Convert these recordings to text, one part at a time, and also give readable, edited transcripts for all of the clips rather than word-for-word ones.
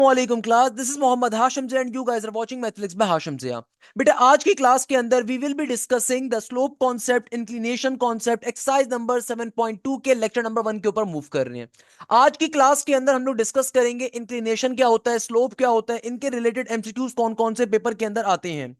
वालेकुम class, this is Mohammad Hashim ji and you guys are watching mathematics by Hashim Zia. बेटा, आज की क्लास के अंदर we will be discussing the slope concept, inclination concept, exercise number 7.2 के lecture number 1 के ऊपर मूव कर रहे हैं। आज की क्लास के अंदर हम लोग डिस्कस करेंगे इंक्लिनेशन क्या होता है, स्लोप क्या होता है, इनके रिलेटेड एमसीक्यूज कौन कौन से पेपर के अंदर आते हैं।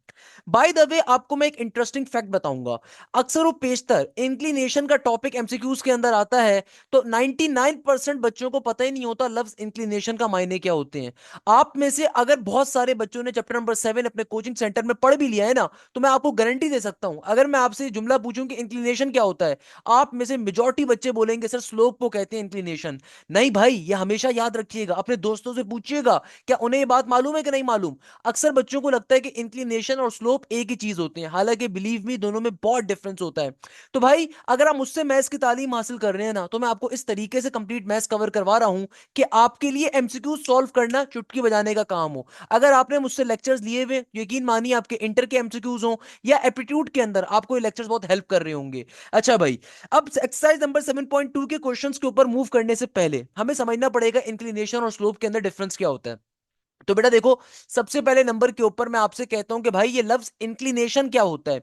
बाय द वे, आपको मैं एक इंटरेस्टिंग फैक्ट बताऊंगा। अक्सर वो पेशतर इंक्लिनेशन का टॉपिक एमसीक्यूज के अंदर आता है तो 99% बच्चों को पता ही नहीं होता लफ्ज इंक्लिनेशन का मायने क्या होते हैं। आप में से अगर बहुत सारे बच्चों ने चैप्टर नंबर 7 अपने कोचिंग सेंटर में पढ़ भी लिया है ना, तो मैं आपको गारंटी दे सकता हूं, अगर मैं आपसे जुमला पूछूं कि इंक्लिनेशन क्या होता है, आप में से मेजॉरिटी बच्चे बोलेंगे सर स्लोप को कहते हैं इंक्लिनेशन। नहीं भाई, ये हमेशा याद रखिएगा, अपने दोस्तों से पूछिएगा क्या उन्हें ये बात मालूम है कि नहीं मालूम। अक्सर बच्चों को लगता है कि इंक्लिनेशन और स्लोप एक ही चीज होते हैं, हालांकि बिलीव मी दोनों में बहुत डिफरेंस होता है। तो भाई, अगर आप मुझसे मैथ्स की तालीम हासिल कर रहे हैं ना, तो मैं आपको इस तरीके से कंप्लीट मैथ्स कवर करवा रहा हूं कि आपके लिए एमसीक्यू सॉल्व करना चुटकी बजाने का काम हो। अगर आपने मुझसे लेक्चर्स लिए हुए, यकीन मानिए आपके इंटर के एमसीक्यूज हो या एप्टीट्यूड के अंदर, आपको ये लेक्चर्स बहुत हेल्प कर रहे होंगे। अच्छा भाई, अब एक्सरसाइज नंबर 7.2 के क्वेश्चंस के ऊपर मूव करने से पहले हमें समझना पड़ेगा इंक्लिनेशन और स्लोप के अंदर डिफरेंस क्या होता है। तो बेटा देखो, सबसे पहले नंबर के ऊपर मैं आपसे कहता हूं कि भाई ये लफ्ज इंक्लिनेशन क्या होता है।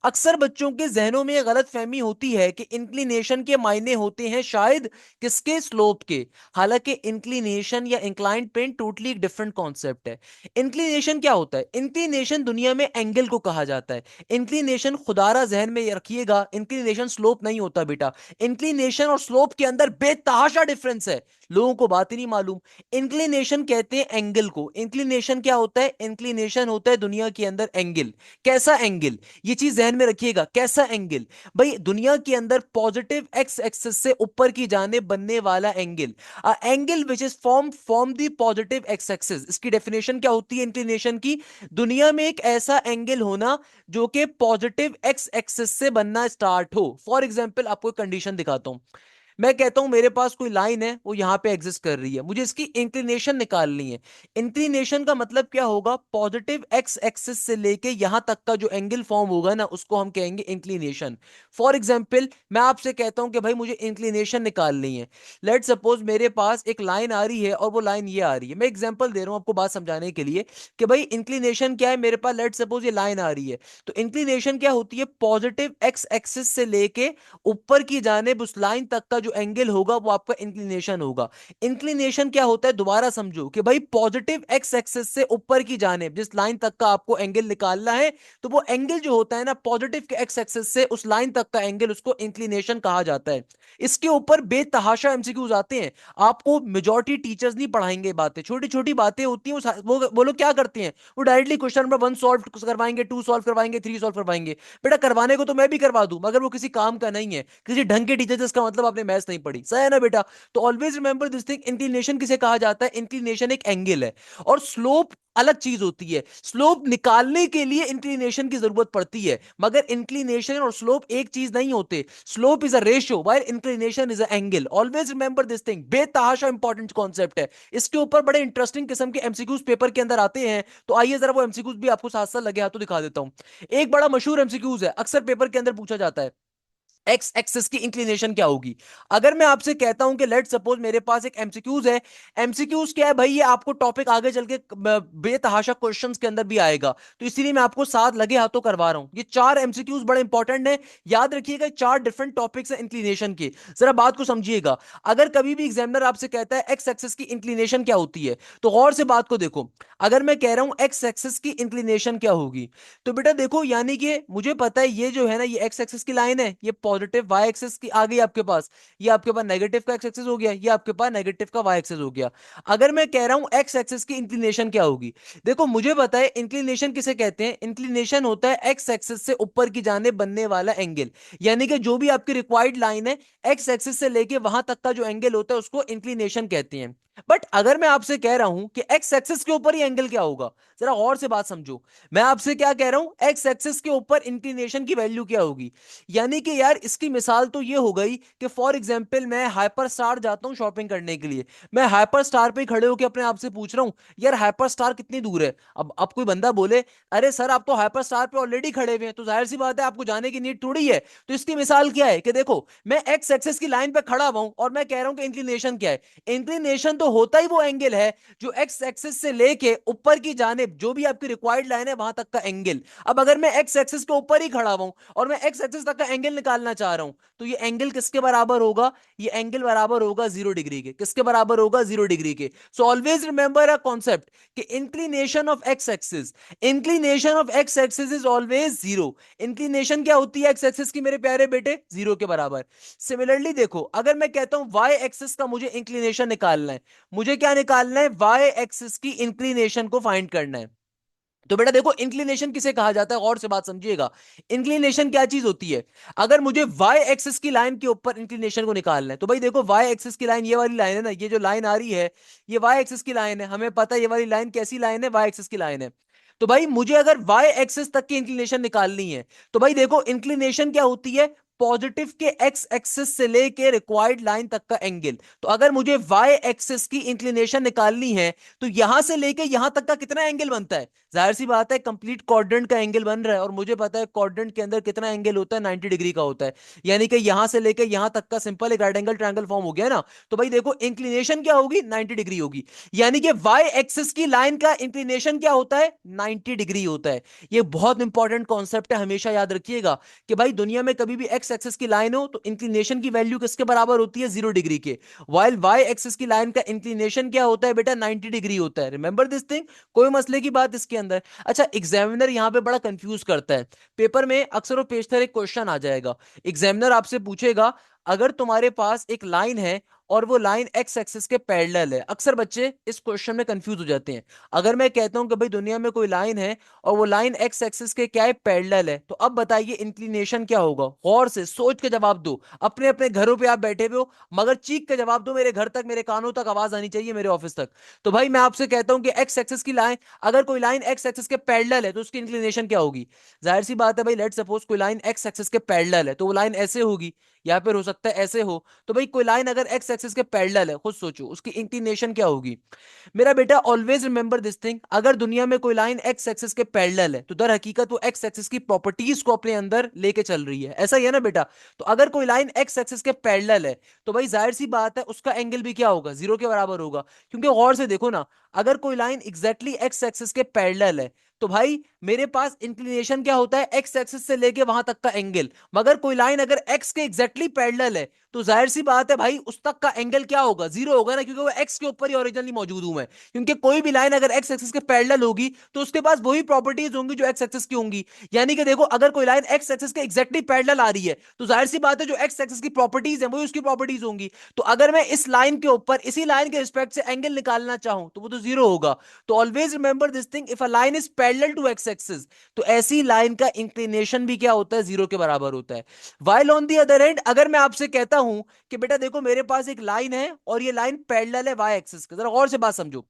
अक्सर बच्चों के जहनों में ये गलत फहमी होती है कि इंक्लिनेशन के मायने होते हैं शायद किसके, स्लोप के। हालांकि इंक्लिनेशन या इंक्लाइंड प्लेन टोटली एक डिफरेंट कॉन्सेप्ट है। इंक्लिनेशन क्या होता है? इंक्लिनेशन दुनिया में एंगल को कहा जाता है। इंक्लिनेशन खुदारा जहन में रखिएगा, इंक्लिनेशन स्लोप नहीं होता बेटा। इंक्लिनेशन और स्लोप के अंदर बेतहाशा डिफरेंस है, लोगों को बात ही नहीं मालूम। इंक्लिनेशन कहते हैं एंगल को। इंक्लिनेशन क्या होता है? इंक्लिनेशन होता है दुनिया के अंदर एंगल। कैसा एंगल? ये चीज ध्यान में रखिएगा, कैसा एंगल। भाई, दुनिया के अंदर पॉजिटिव एक्स एक्सिस से ऊपर की जानिब बनने वाला angle, angle which is form the positive x axis. इसकी डेफिनेशन क्या होती है इंक्लिनेशन की? दुनिया में एक ऐसा एंगल होना जो कि पॉजिटिव एक्स एक्सिस से बनना स्टार्ट हो। फॉर एग्जाम्पल, आपको कंडीशन दिखाता हूं। मैं कहता हूं मेरे पास कोई लाइन है, वो यहां पे एग्जिस्ट कर रही है, मुझे इसकी इंक्लिनेशन निकालनी है। इंक्लिनेशन का मतलब क्या होगा? पॉजिटिव एक्स एक्सिस से लेके यहां तक का जो एंगल फॉर्म होगा ना, उसको हम कहेंगे इंक्लिनेशन। फॉर एग्जाम्पल, मैं आपसे कहता हूं कि भाई मुझे इंक्लिनेशन निकालनी है। लेट सपोज मेरे पास एक लाइन आ रही है और वो लाइन ये आ रही है। मैं एग्जाम्पल दे रहा हूं आपको बात समझाने के लिए कि भाई इंक्लिनेशन क्या है। मेरे पास लेट सपोज ये लाइन आ रही है, तो इंक्लिनेशन क्या होती है? पॉजिटिव एक्स एक्सिस से लेके ऊपर की जानिब उस लाइन तक का जो एंगल होगा वो आपका इंक्लिनेशन होगा। इंक्लिनेशन क्या होता है? दोबारा समझो कि भाई पॉजिटिव एक्स एक्सिस से ऊपर की जानिब जिस लाइन तक का आपको एंगल निकालना है, तो वो एंगल जो होता है ना, पॉजिटिव के एक्स एक्सिस से उस लाइन तक का एंगल, उसको इंक्लिनेशन कहा जाता है। इसके ऊपर बेतहाशा एमसीक्यूज आते हैं। आपको मेजॉरिटी टीचर्स नहीं पढ़ाएंगे बातें, छोटी छोटी बातें होती हैं, वो लोग क्या करते हैं, वो डायरेक्टली क्वेश्चन नंबर 1 सॉल्व करवाएंगे, 2 सॉल्व करवाएंगे, 3 सॉल्व करवाएंगे। बेटा, करवाने को तो मैं भी करवा दूं, मगर वो किसी काम का नहीं है, किसी ढंग के टीचर से, इसका मतलब आपने मैथ्स नहीं पढ़ी। सही है ना बेटा? तो always remember this thing, inclination किसे कहा जाता है? इंक्लिनेशन एक एंगल है। और स्लोप अलग चीज होती है। स्लोप निकालने के लिए इंक्लिनेशन की जरूरत पड़ती है, मगर इंक्लिनेशन और स्लोप एक चीज नहीं होते। Slope is a ratio while inclination is a angle. Always remember this thing, बेतहाशा इंपॉर्टेंट कॉन्सेप्ट है। इसके ऊपर बड़े इंटरेस्टिंग किस्म के एमसीक्यूज पेपर के अंदर आते हैं। तो आइए जरा वो एमसीक्यूज भी आपको साथ साथ लगे हाथों दिखा देता हूं। एक बड़ा मशहूर एमसीक्यूज है, अक्सर पेपर के अंदर पूछा जाता है, एक्स एक्सिस की इंक्लिनेशन क्या होगी। अगर मैं आपसे कहता हूं कि लेट सपोज मेरे पास एक एमसीक्यूज है। एमसीक्यूज क्या है भाई? ये आपको टॉपिक आगे चल के बेतहाशा क्वेश्चंस के अंदर भी आएगा, तो इसीलिए मैं आपको साथ लगे हाथों करवा रहा हूं। ये 4 एमसीक्यूज बड़े इंपॉर्टेंट है, याद रखिएगा। 4 डिफरेंट टॉपिक्स है इंक्लिनेशन के। जरा बात को समझिएगा। अगर कभी भी एग्जामिनर आपसे कहता है एक्स एक्सिस की इंक्लिनेशन क्या होती है, तो गौर से बात को देखो। अगर मैं कह रहा हूं एक्स एक्सिस की इंक्लिनेशन क्या होगी, तो बेटा देखो, यानी कि मुझे पता है ये जो है ना, ये एक्स एक्सिस की लाइन है, ये पॉजिटिव वाई एक्सिस की आ गई आपके पास, ये आपके पास नेगेटिव का एक्स एक्सिस हो गया, ये आपके पास नेगेटिव का वाई एक्सिस हो गया। अगर मैं कह रहा हूं एक्स एक्सिस की इंक्लिनेशन क्या होगी, देखो मुझे पता है इंक्लिनेशन किसे कहते हैं। इंक्लिनेशन होता है एक्स एक्सिस से ऊपर की जानिब बनने वाला एंगल। यानी कि जो भी आपकी रिक्वायर्ड लाइन है, एक्स एक्सिस से लेके वहां तक का जो एंगल होता है, उसको इंक्लिनेशन कहते हैं। बट अगर मैं आपसे कह रहा हूं कि एक्स एक्सिस के ऊपर ही एंगल क्या होगा, जरा और से बात समझो। मैं आपसे क्या कह रहा हूं, एक्स एक्सिस के ऊपर इंक्लिनेशन की वैल्यू क्या होगी। यानी कि यार, इसकी मिसाल तो ये हो गई कि फॉर एग्जांपल मैं हाइपर स्टार जाता हूं शॉपिंग करने के लिए। मैं हाइपर स्टार पे खड़े होकर अपने आप से पूछ रहा हूं, यार हाइपर स्टार कितनी दूर है। अब कोई बंदा बोले, अरे सर आप तो हाइपर स्टार पे ऑलरेडी खड़े हुए हैं, तो जाहिर सी बात है आपको जाने की नीड थोड़ी है। तो इसकी मिसाल क्या है कि देखो, मैं एक्स एक्सिस की लाइन पे खड़ा हुआ हूं और मैं कह रहा हूं कि इंक्लिनेशन क्या है। इंक्लिनेशन तो होता ही वो एंगल है जो एक्स एक्सिस से लेके ऊपर की जानिब जो भी आपकी रिक्वायर्ड लाइन है वहां तक का एंगल। अब अगर मैं एक्स एक्सिस के ऊपर ही खड़ा हूं और मैं एक्स एक्सिस तक का एंगल निकालना चाह रहा हूं, तो ये एंगल किसके बराबर होगा? ये एंगल बराबर होगा 0 डिग्री के। किसके बराबर होगा? 0 डिग्री के। So always remember a concept कि inclination of X axis, inclination of X axis is always zero. Inclination क्या होती है एक्स एक्सिस की मेरे प्यारे बेटे? जीरो के बराबर। सिमिलरली देखो, अगर मैं कहता हूं वाई एक्सिस का मुझे इंक्लिनेशन निकालना है, मुझे क्या निकालना है? वाई एक्सिस की इंक्लिनेशन को फाइंड करना है। तो बेटा देखो, इंक्लिनेशन किसे कहा जाता है? और से बात समझिएगा। इंक्लिनेशन क्या चीज होती है? अगर मुझे वाई एक्सिस की लाइन के ऊपर इंक्लिनेशन को निकालना है, तो भाई देखो, वाई एक्सिस की लाइन ये वाली लाइन है ना, ये जो लाइन आ रही है ये वाई एक्सिस की लाइन है। हमें पता है ये वाली लाइन कैसी लाइन है? वाई एक्सिस की लाइन है। तो भाई मुझे अगर वाई एक्सिस तक की इंक्लिनेशन निकालनी है, तो भाई देखो, इंक्लिनेशन क्या होती है? पॉजिटिव के एक्स एक्सिस से लेके रिक्वायर्ड लाइन तक का एंगल। तो अगर मुझे वाई एक्सिस की इंक्लिनेशन निकालनी है, तो यहां से लेके यहां तक का कितना एंगल बनता है? जाहिर सी बात है, कंप्लीट क्वाड्रेंट का एंगल बन रहा है, और मुझे पता है क्वाड्रेंट के अंदर कितना एंगल होता है? 90 डिग्री का होता है। यानी कि यहां से लेके यहां तक का सिंपल एक राइट एंगल ट्रायंगल फॉर्म हो गया ना। तो भाई देखो, इंक्लिनेशन क्या होगी? 90 डिग्री होगी। यानी कि वाई एक्सिस की लाइन का इंक्लिनेशन क्या होता है? 90 डिग्री होता है। ये बहुत इंपॉर्टेंट कॉन्सेप्ट है, हमेशा याद रखिएगा कि भाई दुनिया में कभी भी एक्स एक्सिस की लाइन हो तो इंक्लिनेशन की वैल्यू किसके बराबर होती है? 0 डिग्री के। वाइल वाई एक्सिस की लाइन का इंक्लिनेशन क्या होता है बेटा? 90 डिग्री होता है। रिमेंबर दिस थिंग, कोई मसले की बात इसके अंदर? अच्छा, एग्जामिनर यहां पे बड़ा कंफ्यूज करता है। पेपर में अक्सर और पेशतर एक क्वेश्चन आ जाएगा, एग्जामिनर आपसे पूछेगा, अगर तुम्हारे पास एक लाइन है और वो लाइन एक्स एक्सिस के पैरेलल है। अक्सर बच्चे इस क्वेश्चन में कंफ्यूज हो जाते हैं। अगर मैं कहता हूं कि भाई दुनिया में कोई लाइन है और वो लाइन एक्स एक्सिस के क्या है? पैरेलल है, तो अब बताइए इंक्लिनेशन क्या होगा? गौर से सोच के जवाब दो। अपने अपने घरों पे आप बैठे हुए हो, मगर चीख के जवाब दो, मेरे घर तक, मेरे कानों तक आवाज आनी चाहिए, मेरे ऑफिस तक। तो भाई मैं आपसे कहता हूं कि एक्स एक्सिस की लाइन, अगर कोई लाइन एक्स एक्सिस के पैरेलल है तो उसकी इंक्लिनेशन क्या होगी? जाहिर सी बात है भाई, लेट सपोज कोई लाइन एक्स एक्सिस के पैरेलल है, तो वो लाइन ऐसे होगी, या फिर हो सकता है ऐसे हो। तो भाई कोई लाइन अगर एक्स एक्सिस के पैरेलल है, खुद सोचो उसकी इंक्लिनेशन क्या होगी? मेरा बेटा ऑलवेज रिमेंबर दिस थिंग, अगर दुनिया में कोई लाइन एक्स एक्सिस के पैरेलल है तो दर हकीकत वो एक्स एक्सिस की प्रॉपर्टीज को अपने अंदर लेके चल रही है। ऐसा ही है ना बेटा? तो अगर कोई लाइन एक्स एक्सिस के पैरेलल है, तो भाई जाहिर सी बात है उसका एंगल भी क्या होगा? 0 के बराबर होगा। क्योंकि गौर से देखो ना, अगर कोई लाइन एग्जैक्टली एक्स एक्सिस के पैरेलल है, तो भाई मेरे पास इंक्लिनेशन क्या होता है? एक्स एक्सिस से लेके वहां तक का एंगल। मगर कोई लाइन अगर एक्स के एग्जैक्टली पैरेलल है, तो जाहिर सी बात है भाई उस तक का एंगल क्या होगा? 0 होगा ना, क्योंकि वो एक्स के ऊपर ही ओरिजिनली मौजूद हूं मैं। क्योंकि कोई भी लाइन अगर एक्स एक्सिस के पैरेलल होगी तो उसके पास वही प्रॉपर्टीज होंगी जो एक्स एक्सिस की होंगी। यानी कि देखो, अगर कोई लाइन एक्स एक्सिस के एग्जैक्टली पैरेलल आ रही है, तो जाहिर सी बात है जो एक्स एक्सिस की प्रॉपर्टीज है वही उसकी प्रॉपर्टीज होंगी। तो अगर मैं इस लाइन के ऊपर इसी लाइन के रिस्पेक्ट से एंगल निकालना चाहूं, तो वो तो 0 होगा। तो always remember this thing, if a line is parallel to X axis, तो ऐसी लाइन का इंक्लिनेशन भी क्या होता है? 0 के बराबर होता है। While on the other and, अगर मैं आपसे कहता हूं कि बेटा देखो, मेरे पास एक लाइन है और ये लाइन पैरेलल है वाई एक्सिस के, जरा गौर से बात समझो।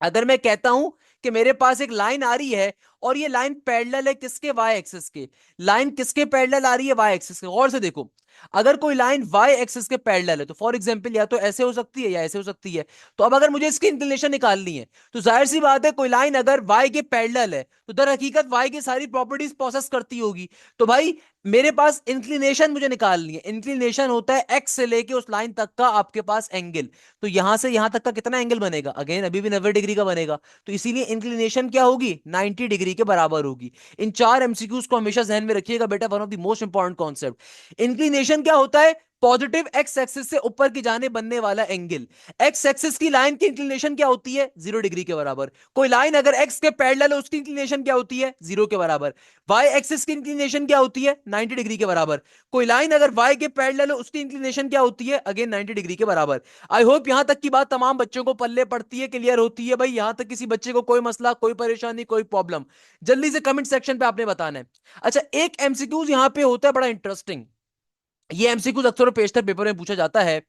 अगर मैं कहता हूं कि मेरे पास एक लाइन आ रही है और ये लाइन पैरेलल है किसके? वाई एक्सिस के। लाइन किसके पैरेलल आ रही है? वाई एक्सिस के। गौर से देखो, अगर कोई लाइन वाई एक्सिस के पैरेलल है, तो फॉर एग्जांपल या तो ऐसे हो सकती है या ऐसे हो सकती है। तो अब अगर मुझे इसकी इंक्लिनेशन निकालनी है, तो जाहिर सी बात है कोई लाइन अगर वाई के पैरेलल है तो दर हकीकत वाई की सारी प्रॉपर्टीज प्रोसेस करती होगी। तो भाई मेरे पास इंक्लिनेशन मुझे निकालनी है। इंक्लिनेशन होता है एक्स से लेके उस लाइन तक का आपके पास एंगल। तो यहां से यहां तक का कितना एंगल बनेगा? अगेन अभी भी 90 डिग्री का बनेगा। तो इसीलिए इंक्लिनेशन क्या होगी? 90 डिग्री के बराबर होगी। इन चार एमसीक्यूज को हमेशा जहन में रखिएगा बेटा, one of the most important concept. Inclination क्या होता है? पॉजिटिव एक्स एक्सिस से ऊपर की जाने बनने वाला एंगल। एक्स एक्सिस की लाइन की इंक्लिनेशन क्या होती है? 0 डिग्री के बराबर। कोई लाइन अगर एक्स के पैरेलल है उसकी इंक्लिनेशन क्या होती है? 0 के बराबर। वाई एक्सिस की इंक्लिनेशन क्या होती है? 90 डिग्री के बराबर। कोई लाइन अगर वाई के पैरेलल है उसकी इंक्लिनेशन क्या होती है? अगेन 90 डिग्री के बराबर। आई होप यहां तक की बात तमाम बच्चों को पल्ले पड़ती है, क्लियर होती है भाई। यहां तक किसी बच्चे को कोई मसला, कोई परेशानी, कोई प्रॉब्लम, जल्दी से कमेंट सेक्शन पे आपने बताना है। अच्छा, एक एमसीक्यूज यहां पे होता है बड़ा इंटरेस्टिंग। ये एमसीक्यूज अक्सर और पेशतर पेपर में पूछा जाता है।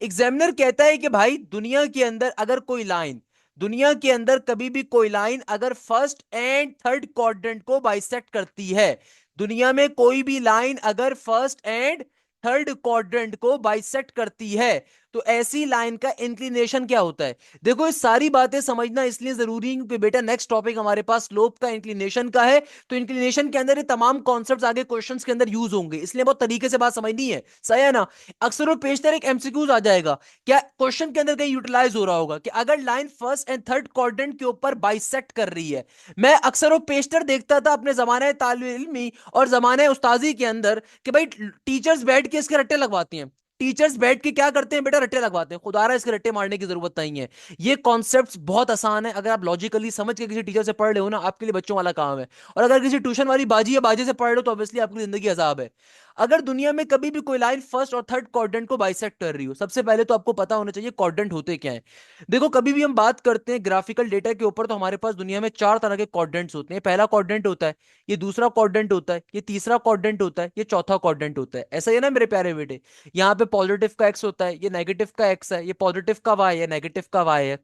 एग्जामिनर कहता है कि भाई दुनिया के अंदर अगर कोई लाइन, दुनिया के अंदर कभी भी कोई लाइन अगर फर्स्ट एंड थर्ड क्वाड्रेंट को बाइसेक्ट करती है, दुनिया में कोई भी लाइन अगर फर्स्ट एंड थर्ड क्वाड्रेंट को बाइसेक्ट करती है, तो ऐसी लाइन का इंक्लिनेशन क्या होता है? देखो ये सारी बातें समझना इसलिए जरूरी है क्योंकि बेटा नेक्स्ट टॉपिक हमारे पास स्लोप का इंक्लिनेशन का है। तो इंक्लिनेशन के अंदर ये तमाम कॉन्सेप्ट्स आगे क्वेश्चंस के अंदर यूज होंगे, इसलिए बहुत तरीके से बात समझनी है, सही है ना? अक्सर वो पेशतर एक एमसीक्यूज आ जाएगा, क्या क्वेश्चन के अंदर कहीं यूटिलाइज हो रहा होगा कि अगर line first and third quadrant के ऊपर बाइसेक्ट कर रही है। मैं अक्सर वो पेशतर देखता था अपने जमाने तालिब इल्मी और जमाने उस्ताजी के अंदर कि भाई टीचर्स बैठ के इसके रट्टे लगवाती हैं। टीचर्स बैठ के क्या करते हैं बेटा? रट्टे लगवाते हैं। खुदारा इसके रट्टे मारने की जरूरत नहीं है। ये कॉन्सेप्ट्स बहुत आसान है, अगर आप लॉजिकली समझ के किसी टीचर से पढ़ रहे हो ना, आपके लिए बच्चों वाला काम है। और अगर किसी ट्यूशन वाली बाजी या बाजे से पढ़ रहे हो तो ऑब्वियसली आपकी जिंदगी अजाब है। अगर दुनिया में कभी भी कोई लाइन फर्स्ट और थर्ड क्वाड्रेंट को बाइसेक्ट कर रही हो, सबसे पहले तो आपको पता होना चाहिए क्वाड्रेंट होते क्या हैं। देखो कभी भी हम बात करते हैं ग्राफिकल डेटा के ऊपर तो हमारे पास दुनिया में चार तरह के क्वाड्रेंट्स होते हैं। पहला क्वाड्रेंट होता है, ये दूसरा क्वाड्रेंट होता है, ये तीसरा क्वाड्रेंट होता है, ये चौथा क्वाड्रेंट होता है। ऐसा ही है ना मेरे प्यारे बेटे? यहाँ पे पॉजिटिव का एक्स होता है, ये नेगेटिव का एक्स है, ये पॉजिटिव का वाई है, नेगेटिव का वाई है।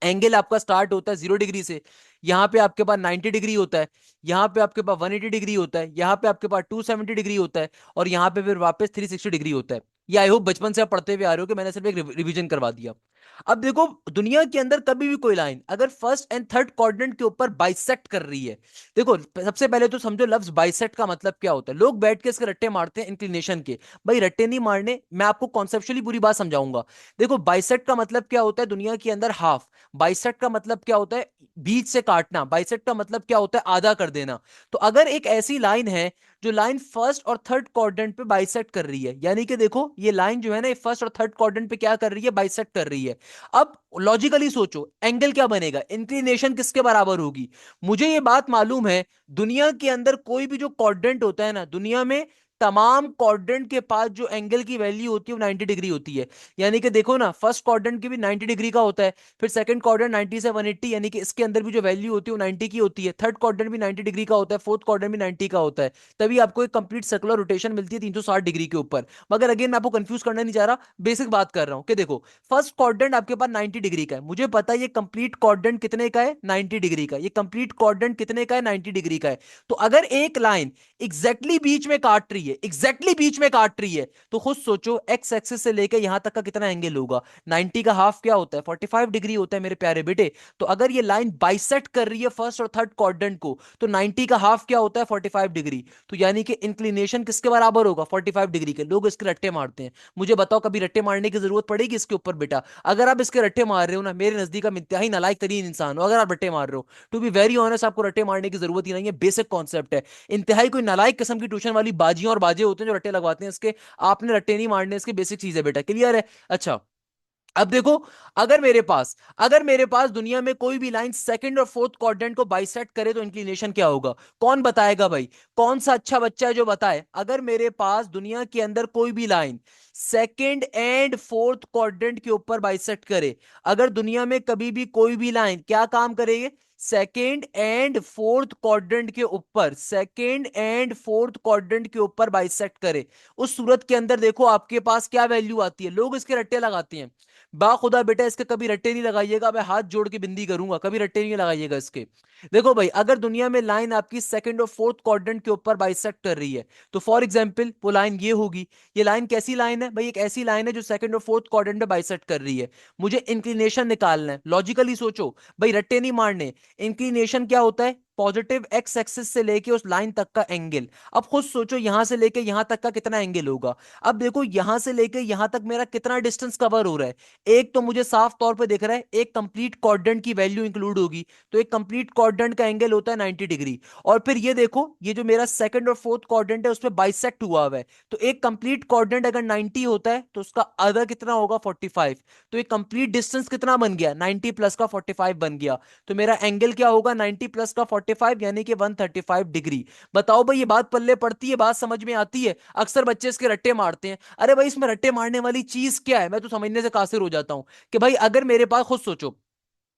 एंगल आपका स्टार्ट होता है 0 डिग्री से, यहाँ पे आपके पास 90 डिग्री होता है, यहाँ पे आपके पास 180 डिग्री होता है, यहाँ पे आपके पास 270 डिग्री होता है, और यहाँ पे फिर वापस 360 डिग्री होता है। ये आई होप बचपन से आप पढ़ते हुए आ रहे हो कि मैंने सिर्फ एक रिवीजन करवा दिया। अब देखो दुनिया के अंदर कभी भी कोई लाइन अगर फर्स्ट एंड थर्ड क्वाड्रेंट के ऊपर बाइसेक्ट कर रही है, देखो सबसे पहले तो समझो लफ्ज बाइसेक्ट का मतलब क्या होता है। लोग बैठ के इसके रट्टे मारते हैं इंक्लिनेशन के। भाई रट्टे नहीं मारने, मैं आपको कॉन्सेप्चुअली पूरी बात समझाऊंगा। देखो बाइसेक्ट का मतलब क्या होता है दुनिया के अंदर? हाफ। बाइसेक्ट का मतलब क्या होता है? बीच से काटना। बाइसेक्ट का मतलब क्या होता है? आधा कर देना। तो अगर एक ऐसी लाइन है जो लाइन फर्स्ट और थर्ड क्वाड्रेंट पे बाइसेक्ट कर रही है, यानी कि देखो ये लाइन जो है ना, ये फर्स्ट और थर्ड क्वाड्रेंट पे क्या कर रही है? बाइसेक्ट कर रही है। अब लॉजिकली सोचो एंगल क्या बनेगा, इंक्लिनेशन किसके बराबर होगी? मुझे ये बात मालूम है, दुनिया के अंदर कोई भी जो क्वाड्रेंट होता है ना, दुनिया में तमाम क्वाड्रेंट के पास जो एंगल की वैल्यू होती है वो 90 डिग्री होती है। यानी कि देखो ना, फर्स्ट क्वाड्रेंट की भी 90 डिग्री का होता है, फिर सेकंड क्वाड्रेंट 90 से 180, यानी कि इसके अंदर भी जो वैल्यू होती है वो 90 की होती है। थर्ड क्वाड्रेंट भी 90 डिग्री का होता है, फोर्थ क्वाड्रेंट भी 90 का होता है। तभी आपको एक कंप्लीट सर्कुलर रोटेशन मिलती है 360 डिग्री के ऊपर। मगर अगेन मैं आपको कंफ्यूज करना नहीं चाह रहा, बेसिक बात कर रहा हूं कि देखो फर्स्ट क्वाड्रेंट आपके पास 90 डिग्री का है, मुझे पता है ये कंप्लीट क्वाड्रेंट कितने का है? 90 डिग्री का। ये कंप्लीट क्वाड्रेंट कितने का है? 90 डिग्री का है। तो अगर एक लाइन एग्जैक्टली बीच में काट रही है, एग्जैक्टली बीच में काट रही है, तो खुद सोचो एक्स एक्सिस से लेकर यहां तक का कितना एंगल होगा? 90 का हाफ क्या होता है? 45 डिग्री होता है मेरे प्यारे बेटे। तो अगर ये लाइन बाइसेक्ट कर रही है फर्स्ट और थर्ड क्वाड्रेंट को, तो 90 का हाफ क्या होता है? 45 डिग्री। तो यानी कि इंक्लिनेशन किसके बराबर होगा? 45 डिग्री के। लोग इसके रट्टे मारते हैं। मुझे बताओ कभी रट्टे मारने की जरूरत पड़ेगी इसके ऊपर बेटा? अगर आप इसके रट्टे मार रहे हो ना, मेरे नजदीक आप इंतहाई नालायक तरीन इंसान हो अगर आप रट्टे मार रहे हो। टू बी वेरी ऑनेस्ट, आपको रट्टे मारने की जरूरत ही नहीं है, बेसिक कॉन्सेप्ट है। इंतहाई कोई नालायक किस्म की ट्यूशन वाली बाजियां और बाजे होते हैं जो रट्टे लगवाते हैं इसके। आपने रट्टे नहीं मारने, इसके बेसिक चीज है बेटा, क्लियर है? अच्छा अब देखो, अगर मेरे पास दुनिया में कोई भी लाइन सेकंड और फोर्थ क्वाड्रेंट को बाइसेक्ट करे तो इंक्लिनेशन क्या होगा? कौन बताएगा भाई? कौन सा अच्छा बच्चा है जो बताए? अगर मेरे पास दुनिया के अंदर कोई भी line second and fourth quadrant के ऊपर बाइसेक्ट करे, अगर दुनिया में कभी भी कोई भी लाइन क्या काम करेगी? सेकेंड एंड फोर्थ क्वाड्रेंट के ऊपर, सेकेंड एंड फोर्थ क्वाड्रेंट के ऊपर बाइसेक्ट करे, उस सूरत के अंदर देखो आपके पास क्या वैल्यू आती है। लोग इसके रट्टे लगाते हैं। बाखुदा बेटा इसके कभी रट्टे नहीं लगाइएगा, मैं हाथ जोड़ के बिंदी करूंगा, कभी रट्टे नहीं लगाइएगा इसके। देखो भाई, अगर दुनिया में लाइन आपकी सेकंड और फोर्थ क्वाड्रेंट के ऊपर बाइसेक्ट कर रही है, तो फॉर एग्जांपल वो लाइन ये होगी। ये लाइन कैसी लाइन है भाई? एक ऐसी लाइन है जो सेकंड और फोर्थ क्वाड्रेंट में बाइसेक्ट कर रही है। मुझे इंक्लिनेशन निकालना है, लॉजिकली सोचो भाई, रट्टे नहीं मारने। इंक्लिनेशन क्या होता है? पॉजिटिव एक्स एक्सिस से लेके उस लाइन तक का एंगल। अब खुद सोचो यहां से लेके यहां तक का कितना एंगल होगा। अब देखो यहां से लेके यहां तक मेरा कितना डिस्टेंस कवर हो रहा है। एक तो मुझे साफ तौर पे दिख रहा है, एक कंप्लीट क्वाड्रेंट की वैल्यू इंक्लूड होगी, तो एक कंप्लीट क्वाड्रेंट का एंगल होता है 90 डिग्री। और फिर ये देखो, ये जो मेरा सेकंड और फोर्थ क्वाड्रेंट है उसमें बाइसेक्ट हुआ हुआ है, तो एक कंप्लीट क्वाड्रेंट अगर 90 होता है तो उसका आधा कितना होगा? 45। तो एक कंप्लीट डिस्टेंस कितना बन गया? 90 प्लस का 45 बन गया। तो मेरा एंगल क्या होगा? 90 प्लस का 45 यानी कि 135 डिग्री। बताओ भाई, ये बात पल्ले पड़ती है? बात समझ में आती है? अक्सर बच्चे इसके रट्टे मारते हैं। अरे भाई, इसमें रट्टे मारने वाली चीज क्या है? मैं तो समझने से कासिर हो जाता हूं कि भाई अगर मेरे पास, खुद सोचो,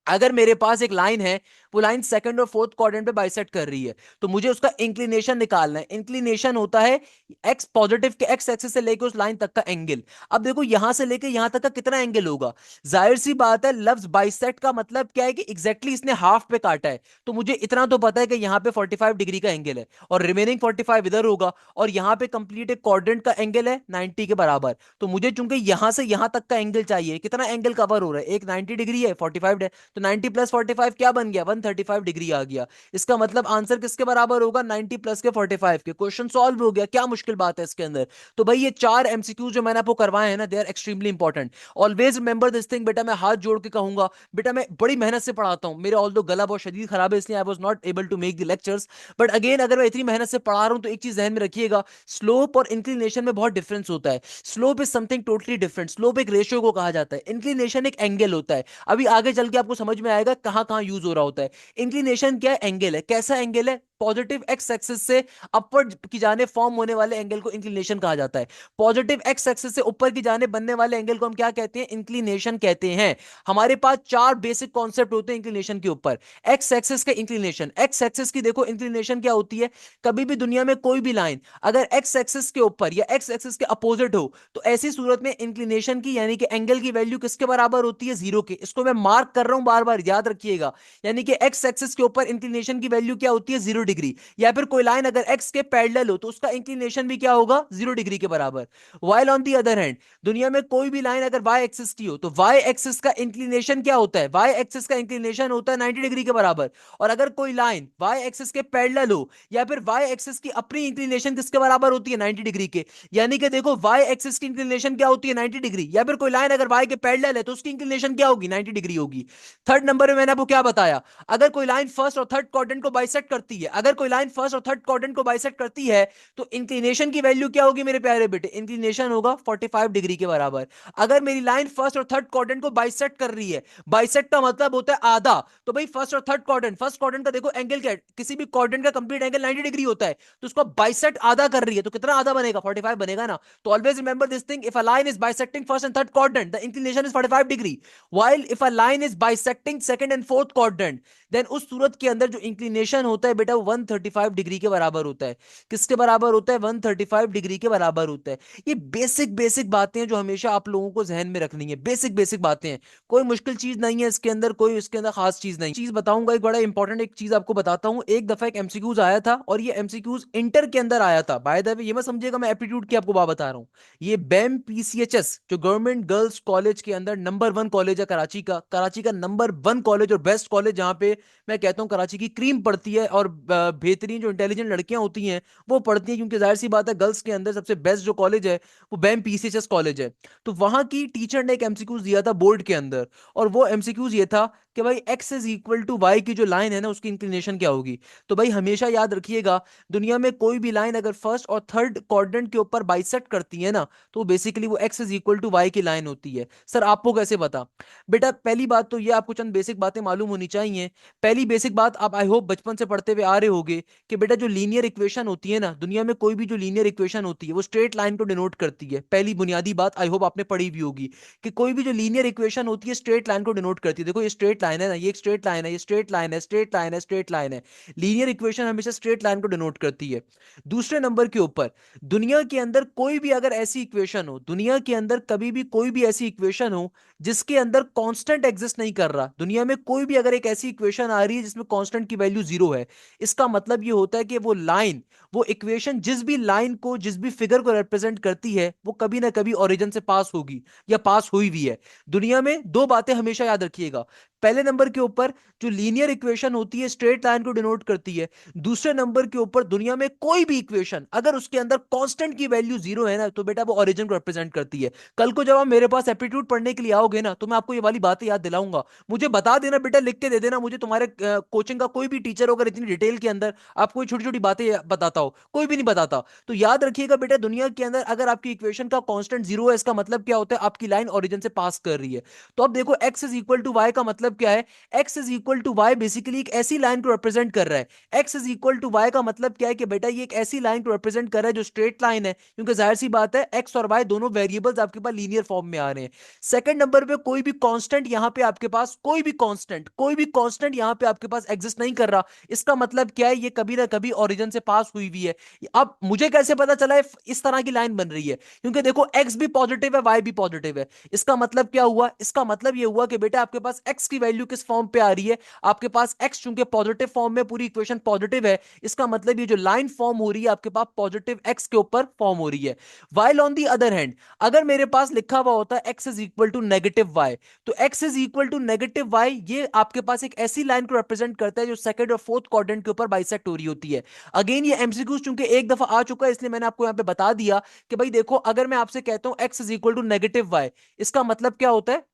अगर मेरे पास एक लाइन है वो लाइन सेकंड और फोर्थ क्वाड्रेंट पे बाइसेक्ट कर रही है, तो मुझे उसका इंक्लिनेशन निकालना है। इंक्लिनेशन होता है एक्स पॉजिटिव के एक्स एक्सिस से लेकर उस लाइन तक का एंगल। अब देखो यहां से लेकर यहां तक का कितना एंगल होगा, जाहिर सी बात है लफ्ज बाइसेक्ट का मतलब क्या है कि एग्जैक्टली इसने हाफ पे काटा है, तो मुझे इतना तो पता है कि यहां पे 45 डिग्री का एंगल है और रिमेनिंग 45 इधर होगा, और यहां पे कंप्लीट एक क्वाड्रेंट का एंगल है 90 के बराबर। तो मुझे चूंकि यहां से यहां तक का एंगल चाहिए, कितना एंगल कवर हो रहा है, एक 90 डिग्री है 45 है, तो 90 प्लस 45 क्या बन गया, 135 डिग्री आ गया। इसका मतलब आंसर किसके बराबर होगा, 90 प्लस के 45 के। क्वेश्चन सॉल्व हो गया, क्या मुश्किल बात है इसके अंदर। तो भाई ये चार एमसीक्यू जो मैंने आपको करवाए हैं ना, they are extremely important. Always remember this thing बेटा, मैं हाथ जोड़ के कहूंगा, बेटा मैं बड़ी मेहनत से पढ़ाता हूं, मेरा ऑल दो गला बहुत शदीद खराब है, इसलिए I was not able to make the lectures, but again अगर मैं इतनी मेहनत से पढ़ा रहा हूं तो एक चीज ध्यान में रखिएगा, स्लोप और इंक्लिनेशन में बहुत डिफरेंस होता है। Slope is something totally different, slope एक रेशियो को कहा जाता है, इंक्लिनेशन एक एंगल होता है। अभी आगे चल के आपको समझ में आएगा कहां कहां यूज हो रहा होता है। इंक्लिनेशन क्या है, एंगल है। कैसा एंगल है, पॉजिटिव एक्स एक्सिस से अपवर्ड की जाने फॉर्म होने वाले एंगल को इंक्लिनेशन कहा जाता है। पॉजिटिव एक्स एक्सिस से ऊपर की जाने बनने वाले एंगल को हम क्या कहते हैं, इंक्लिनेशन कहते हैं। हमारे पास चार बेसिक कॉन्सेप्ट होते हैं इंक्लिनेशन के ऊपर। एक्स एक्सिस का इंक्लिनेशन, एक्स एक्सिस की देखो इंक्लिनेशन क्या होती है, कभी भी दुनिया में कोई भी लाइन अगर एक्स एक्सिस के ऊपर या एक्स एक्सिस के अपोजिट हो, तो ऐसी सूरत में इंक्लिनेशन की यानी कि एंगल की वैल्यू किसके बराबर होती है, जीरो के। इसको मैं मार्क कर रहा हूं, बार बार याद रखिएगा। यानी कि एक्स एक्सिस के ऊपर इंक्लिनेशन की वैल्यू क्या होती है, 0 डिग्री। या फिर कोई लाइन अगर एक्स के पैरेलल हो तो उसका इंक्लिनेशन भी क्या होगा, 0 डिग्री के बराबर। While on the other hand, दुनिया में कोई भी लाइन अगर वाई एक्सिस की हो तो वाई एक्सिस का इंक्लिनेशन क्या होता है, वाई एक्सिस का इंक्लिनेशन होता है 90 डिग्री के बराबर। और अगर कोई लाइन वाई एक्सिस के पैरेलल हो या फिर वाई एक्सिस की अपनी इंक्लिनेशन किसके बराबर होती है, 90 डिग्री के। यानी कि देखो वाई एक्सिस की इंक्लिनेशन क्या होती है, 90 डिग्री। या फिर कोई लाइन अगर वाई के पैरेलल है तो उसकी इंक्लिनेशन क्या होगी, 90 डिग्री होगी। थर्ड नंबर में मैंने आपको क्या बताया, अगर कोई लाइन फर्स्ट और थर्ड क्वाड्रेंट को बाइसेक्ट करती है, अगर कोई लाइन फर्स्ट और थर्ड क्वाड्रेंट को बाइसेक्ट करती है तो इंक्लिनेशन की वैल्यू क्या होगी मेरे प्यारे बेटे, इंक्लिनेशन होगा 45 डिग्री के बराबर। अगर मेरी लाइन फर्स्ट और थर्ड क्वाड्रेंट को बाइसेक्ट कर रही है, बाइसेक्ट का मतलब होता है आधा, तो भाई फर्स्ट और थर्ड क्वाड्रेंट, फर्स्ट क्वाड्रेंट का देखो एंगल क्या है, किसी भी क्वाड्रेंट का कंप्लीट एंगल 90 डिग्री होता है, तो उसको बाइसेक्ट आधा कर रही है तो कितना आधा बनेगा, 45 बनेगा ना। तो always remember this thing, if a line is bisecting first and third quadrant the inclination is 45 degree, while if a line is bisecting second and fourth quadrant, then उस सूरत के अंदर जो इंक्लिनेशन होता है बेटा वो 135 डिग्री के बराबर होता है। किसके बराबर होता है, 135 डिग्री के बराबर होता है। ये बेसिक बेसिक बातें हैं जो हमेशा आप लोगों को जहन में रखनी है, बेसिक बेसिक बातें हैं, कोई मुश्किल चीज नहीं है इसके अंदर, कोई इसके अंदर खास चीज नहीं। चीज बताऊंगा, एक बड़ा इंपॉर्टेंट एक चीज आपको बताता हूं। एक दफा एक एमसीक्यूज आया था और ये एमसीक्यूज इंटर के अंदर आया था, बाय द वे ये मत समझिएगा मैं एप्टीट्यूड की आपको बात बता रहा हूं। ये बैम पीसीएचएस जो गवर्नमेंट गर्ल्स कॉलेज के अंदर नंबर 1 कॉलेज है कराची का, कराची का नंबर 1 कॉलेज और बेस्ट कॉलेज, जहां पे मैं कहता हूं कराची की क्रीम पड़ती है और बेहतरीन जो इंटेलिजेंट लड़कियां होती हैं वो पढ़ती हैं, क्योंकि जाहिर सी बात है गर्ल्स के अंदर सबसे बेस्ट जो कॉलेज है वो बैम पीसीएचएस कॉलेज है। तो वहां की टीचर ने एक एमसीक्यूज दिया था बोर्ड के अंदर, और वो एमसीक्यूज ये था कि भाई X is equal to Y की जो लाइन है ना उसकी इंक्लिनेशन क्या होगी। तो भाई हमेशा याद रखिएगा, दुनिया में कोई भी लाइन अगर फर्स्ट और थर्ड क्वाड्रेंट के ऊपर बाइसेक्ट करती है ना, तो बेसिकली वो X is equal to Y की लाइन होती है। सर आपको कैसे पता, बेटा पहली बात तो ये आपको चंद बेसिक बातें मालूम होनी चाहिए। पहली बेसिक बात आप आई होप बचपन से पढ़ते हुए आ रहे होगे कि बेटा जो लीनियर इक्वेशन होती है ना, दुनिया में कोई भी जो लीनियर इक्वेशन होती है वो स्ट्रेट लाइन को डिनोट करती है। पहली बुनियादी बात आई होप आपने पढ़ी भी होगी कि कोई भी जो लीनियर इक्वेशन होती है स्ट्रेट लाइन को डिनोट करती है। देखो ये स्ट्रेट लाइन है ना, ये एक स्ट्रेट लाइन है, ये स्ट्रेट लाइन है, स्ट्रेट लाइन है, स्ट्रेट लाइन है। लीनियर इक्वेशन हमेशा स्ट्रेट लाइन को डिनोट करती है। दूसरे नंबर के ऊपर, दुनिया के अंदर कोई भी अगर ऐसी इक्वेशन हो, दुनिया के अंदर कभी भी कोई भी ऐसी इक्वेशन हो जिसके अंदर कांस्टेंट एग्जिस्ट नहीं कर रहा, दुनिया में कोई भी अगर एक ऐसी इक्वेशन आ रही है जिसमें कांस्टेंट की वैल्यू 0 है, इसका मतलब ये होता है कि वो लाइन, वो इक्वेशन जिस भी लाइन को, जिस भी फिगर को रिप्रेजेंट करती है वो कभी ना कभी ओरिजिन से पास होगी या पास हुई भी है। दुनिया में दो बातें हमेशा याद रखिएगा, पहले नंबर के ऊपर जो लीनियर इक्वेशन होती है स्ट्रेट लाइन को डिनोट करती है। दूसरे नंबर के ऊपर दुनिया में कोई भी इक्वेशन अगर उसके अंदर कांस्टेंट की वैल्यू 0 है ना, तो बेटा वो ओरिजिन को रिप्रेजेंट करती है। कल को जब आप मेरे पास एप्टीट्यूड पढ़ने के लिए आओगे ना, तो मैं आपको ये वाली बातें याद दिलाऊंगा। मुझे बता देना बेटा, लिख के दे देना मुझे, तुम्हारे कोचिंग का कोई भी टीचर अगर इतनी डिटेल के अंदर आपको छोटी छोटी बातें बताता हो, कोई भी नहीं बताता। तो याद रखिएगा बेटा, दुनिया के अंदर अगर आपकी इक्वेशन का कांस्टेंट 0 है, इसका मतलब क्या होता है, आपकी लाइन ओरिजिन से पास कर रही है। तो अब देखो X is equal to Y का मतलब मतलब क्या है, X is equal to Y basically एक ऐसी लाइन को रिप्रेजेंट कर रहा है। X is equal to Y का मतलब क्या है कि बेटा ये एक ऐसी लाइन को रिप्रेजेंट कर रहा है जो स्ट्रेट लाइन है, क्योंकि जाहिर सी बात है एक्स और वाई दोनों वेरिएबल्स आपके पास लीनियर फॉर्म में आ रहे हैं। सेकंड नंबर पे कोई भी कांस्टेंट यहां पे आपके पास, कोई भी कांस्टेंट यहां पे आपके पास एग्जिस्ट नहीं कर रहा। इसका मतलब क्या है, ये कभी ना कभी ओरिजिन से पास हुई हुई है। अब मुझे कैसे पता चला है इस तरह की लाइन बन रही है, क्योंकि देखो एक्स भी पॉजिटिव है, वाई भी पॉजिटिव है। इसका मतलब क्या हुआ, इसका मतलब ये हुआ कि बेटा आपके पास एक्स की वैल्यू किस फॉर्म पे आ रही है, आपके पास एक्स चूंकि पॉजिटिव फॉर्म में, पूरी इक्वेशन पॉजिटिव है, इसका मतलब ये जो लाइन फॉर्म हो रही है आपके पास पॉजिटिव एक्स के ऊपर फॉर्म हो रही है। While on the other hand अगर मेरे पास लिखा हुआ होता है X is equal to negative Y, तो X is equal to negative Y ये आपके पास एक ऐसी लाइन को रिप्रेजेंट करता है जो सेकंड और फोर्थ क्वाड्रेंट के ऊपर बाइसेक्ट हो रही होती है। अगेन ये एमसीक्यू चूंकि एक दफा आ चुका है इसलिए मैंने आपको यहां पे बता दिया कि भाई देखो अगर मैं आपसे कहता हूं X is equal to negative Y, इसका मतलब क्या होता है,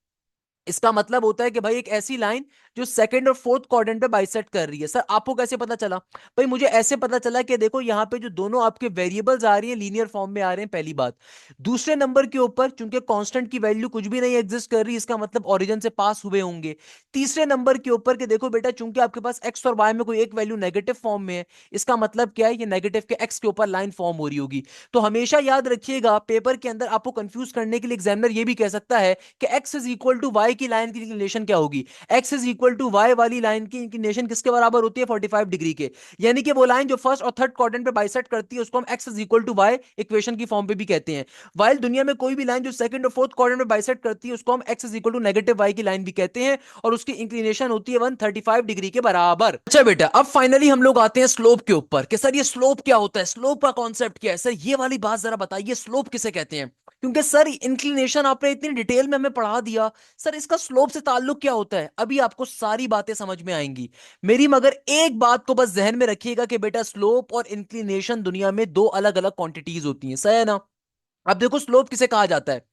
इसका मतलब होता है कि भाई एक ऐसी लाइन जो सेकंड और फोर्थ क्वाड्रेंट पे बाइसेक्ट कर रही है। सर आपको कैसे पता चला, भाई मुझे ऐसे पता चला कि देखो यहां पे जो दोनों आपके वेरिएबल्स आ रही हैं लीनियर फॉर्म में आ रहे हैं, पहली बात। दूसरे नंबर के ऊपर चूंकि कांस्टेंट की वैल्यू कुछ भी नहीं एग्जिस्ट कर रही, इसका मतलब ओरिजिन से पास हुए होंगे। तीसरे नंबर के ऊपर कि देखो बेटा चूंकि आपके पास एक्स और वाई में कोई एक वैल्यू नेगेटिव फॉर्म में है, इसका मतलब क्या है, ये नेगेटिव के एक्स के ऊपर लाइन फॉर्म हो रही होगी। तो हमेशा याद रखिएगा पेपर के अंदर आपको कंफ्यूज करने के लिए एग्जामिनर ये भी कह सकता है कि X is equal to Y की लाइन की इंक्लिनेशन क्या होगी। X is equal to Y वाली लाइन की इंक्लिनेशन किसके बराबर होती है, 45 डिग्री के। यानी कि वो लाइन जो फर्स्ट और थर्ड क्वाड्रेंट पे बाइसेक्ट करती है उसको हम X is equal to Y equation की फॉर्म पे भी कहते हैं। वाइल दुनिया में कोई भी लाइन जो सेकंड और फोर्थ क्वाड्रेंट में बाइसेक्ट करती है उसको हम X is equal to negative Y की लाइन भी कहते हैं, और उसकी इंक्लिनेशन होती है 135 डिग्री के बराबर। अच्छा बेटा अब फाइनली हम लोग आते हैं स्लोप के ऊपर कि सर ये स्लोप क्या होता है, स्लोप का कॉन्सेप्ट क्या है। सर ये वाली बात जरा बताइए, स्लोप किसे कहते हैं, क्योंकि सर इंक्लिनेशन आपने इतनी डिटेल में हमें पढ़ा दिया, सर इसका स्लोप से ताल्लुक क्या होता है, अभी आपको सारी बातें समझ में आएंगी मेरी। मगर एक बात को बस जहन में रखिएगा कि बेटा स्लोप और इंक्लिनेशन दुनिया में दो अलग अलग क्वांटिटीज होती हैं, सही है ना। अब देखो स्लोप किसे कहा जाता है,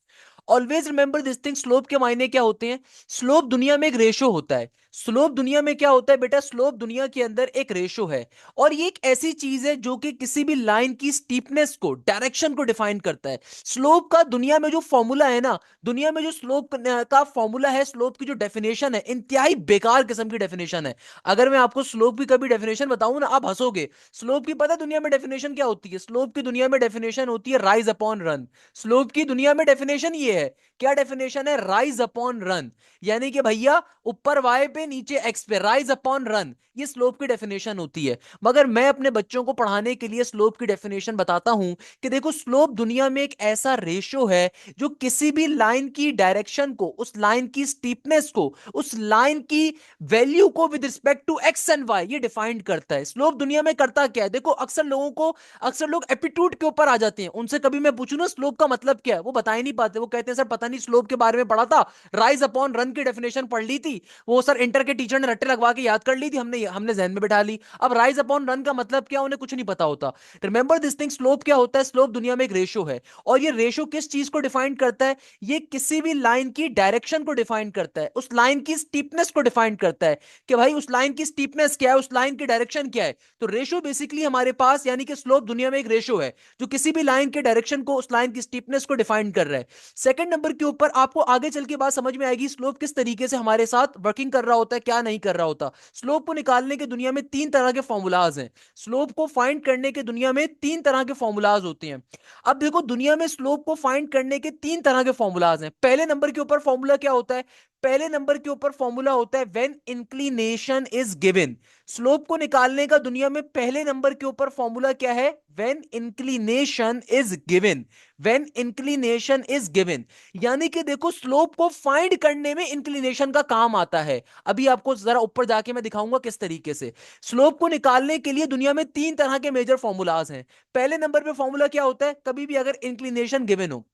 always remember this thing. Slope के मायने क्या होते हैं, स्लोप दुनिया में एक रेशो होता है। स्लोप दुनिया में क्या होता है बेटा, स्लोप दुनिया के अंदर एक रेशो है, और ये एक ऐसी चीज है जो कि किसी भी लाइन की स्टीपनेस को, डायरेक्शन को डिफाइन करता है। स्लोप का दुनिया में जो फॉर्मूला है ना, दुनिया में जो स्लोप का फॉर्मूला है, स्लोप की जो डेफिनेशन है, इंतहाई बेकार किस्म की डेफिनेशन है। अगर मैं आपको स्लोप की कभी डेफिनेशन बताऊं ना आप हंसोगे। स्लोप की पता है दुनिया में डेफिनेशन क्या होती है, स्लोप की दुनिया में डेफिनेशन होती है राइज अपॉन रन। स्लोप की दुनिया में डेफिनेशन ये है, क्या डेफिनेशन है, राइज अपॉन रन। यानी कि भैया ऊपर वाई पे नीचे एक्स पे, राइज अपॉन रन, ये स्लोप की डेफिनेशन होती है। मगर मैं अपने बच्चों को पढ़ाने के लिए स्लोप की डेफिनेशन बताता हूं कि देखो स्लोप दुनिया में एक ऐसा रेशो है जो किसी भी लाइन की डायरेक्शन को, उस लाइन की स्टीपनेस को, उस लाइन की वैल्यू को with respect to X and Y ये डिफाइंड करता है। स्लोप दुनिया में करता क्या है, देखो अक्सर लोगों को, अक्सर लोग एप्टीट्यूड के ऊपर आ जाते हैं, उनसे कभी मैं पूछूं ना स्लोप का मतलब क्या है, वो बता ही नहीं पाते। वो कहते हैं सर पता नहीं स्लोप के बारे में पढ़ा था, राइज अपॉन रन की डेफिनेशन पढ़ ली थी, वो सर इंटर के टीचर ने रट्टे लगवा के याद कर ली थी, हमने हमने जहन में बैठा ली। अब राइज अपॉन रन का मतलब क्या, उन्हें कुछ नहीं पता होता। रिमेंबर दिस थिंग, स्लोप क्या होता है, स्लोप दुनिया में एक रेशो है, और ये रेशो किस चीज को डिफाइन करता है, ये किसी भी लाइन की डायरेक्शन को डिफाइन करता है, उस लाइन की स्टीपनेस को डिफाइन करता है कि भाई उस लाइन की स्टीपनेस क्या है, उस लाइन की डायरेक्शन क्या है। तो रेशो बेसिकली हमारे पास, यानी कि स्लोप दुनिया में एक रेशो है जो किसी भी लाइन के डायरेक्शन को, उस लाइन की स्टीपनेस को डिफाइन कर रहा है। सेकंड नंबर के ऊपर आपको आगे चल के बात समझ में आएगी स्लोप किस तरीके से हमारे साथ वर्किंग कर रहा होता है, क्या नहीं कर रहा होता। स्लोप को निकालने के दुनिया में तीन तरह के फॉर्मूलाज हैं, स्लोप को फाइंड करने के दुनिया में तीन तरह के फॉर्मूलाज होते हैं। अब देखो दुनिया में स्लोप को फाइंड करने के तीन तरह के फॉर्मूलाज हैं। पहले नंबर के ऊपर फॉर्मूला क्या होता है, पहले नंबर के ऊपर फॉर्मूला होता है when inclination is given. Slope को निकालने का दुनिया में पहले नंबर के ऊपर फॉर्मूला क्या है, when inclination is given, when inclination is given. यानी कि देखो स्लोप को फाइंड करने में इंक्लिनेशन का काम आता है। अभी आपको जरा ऊपर जाके मैं दिखाऊंगा किस तरीके से। स्लोप को निकालने के लिए दुनिया में तीन तरह के मेजर फॉर्मूलाज हैं। पहले नंबर पे फॉर्मूला क्या होता है, कभी भी अगर इंक्लिनेशन गिवन हो,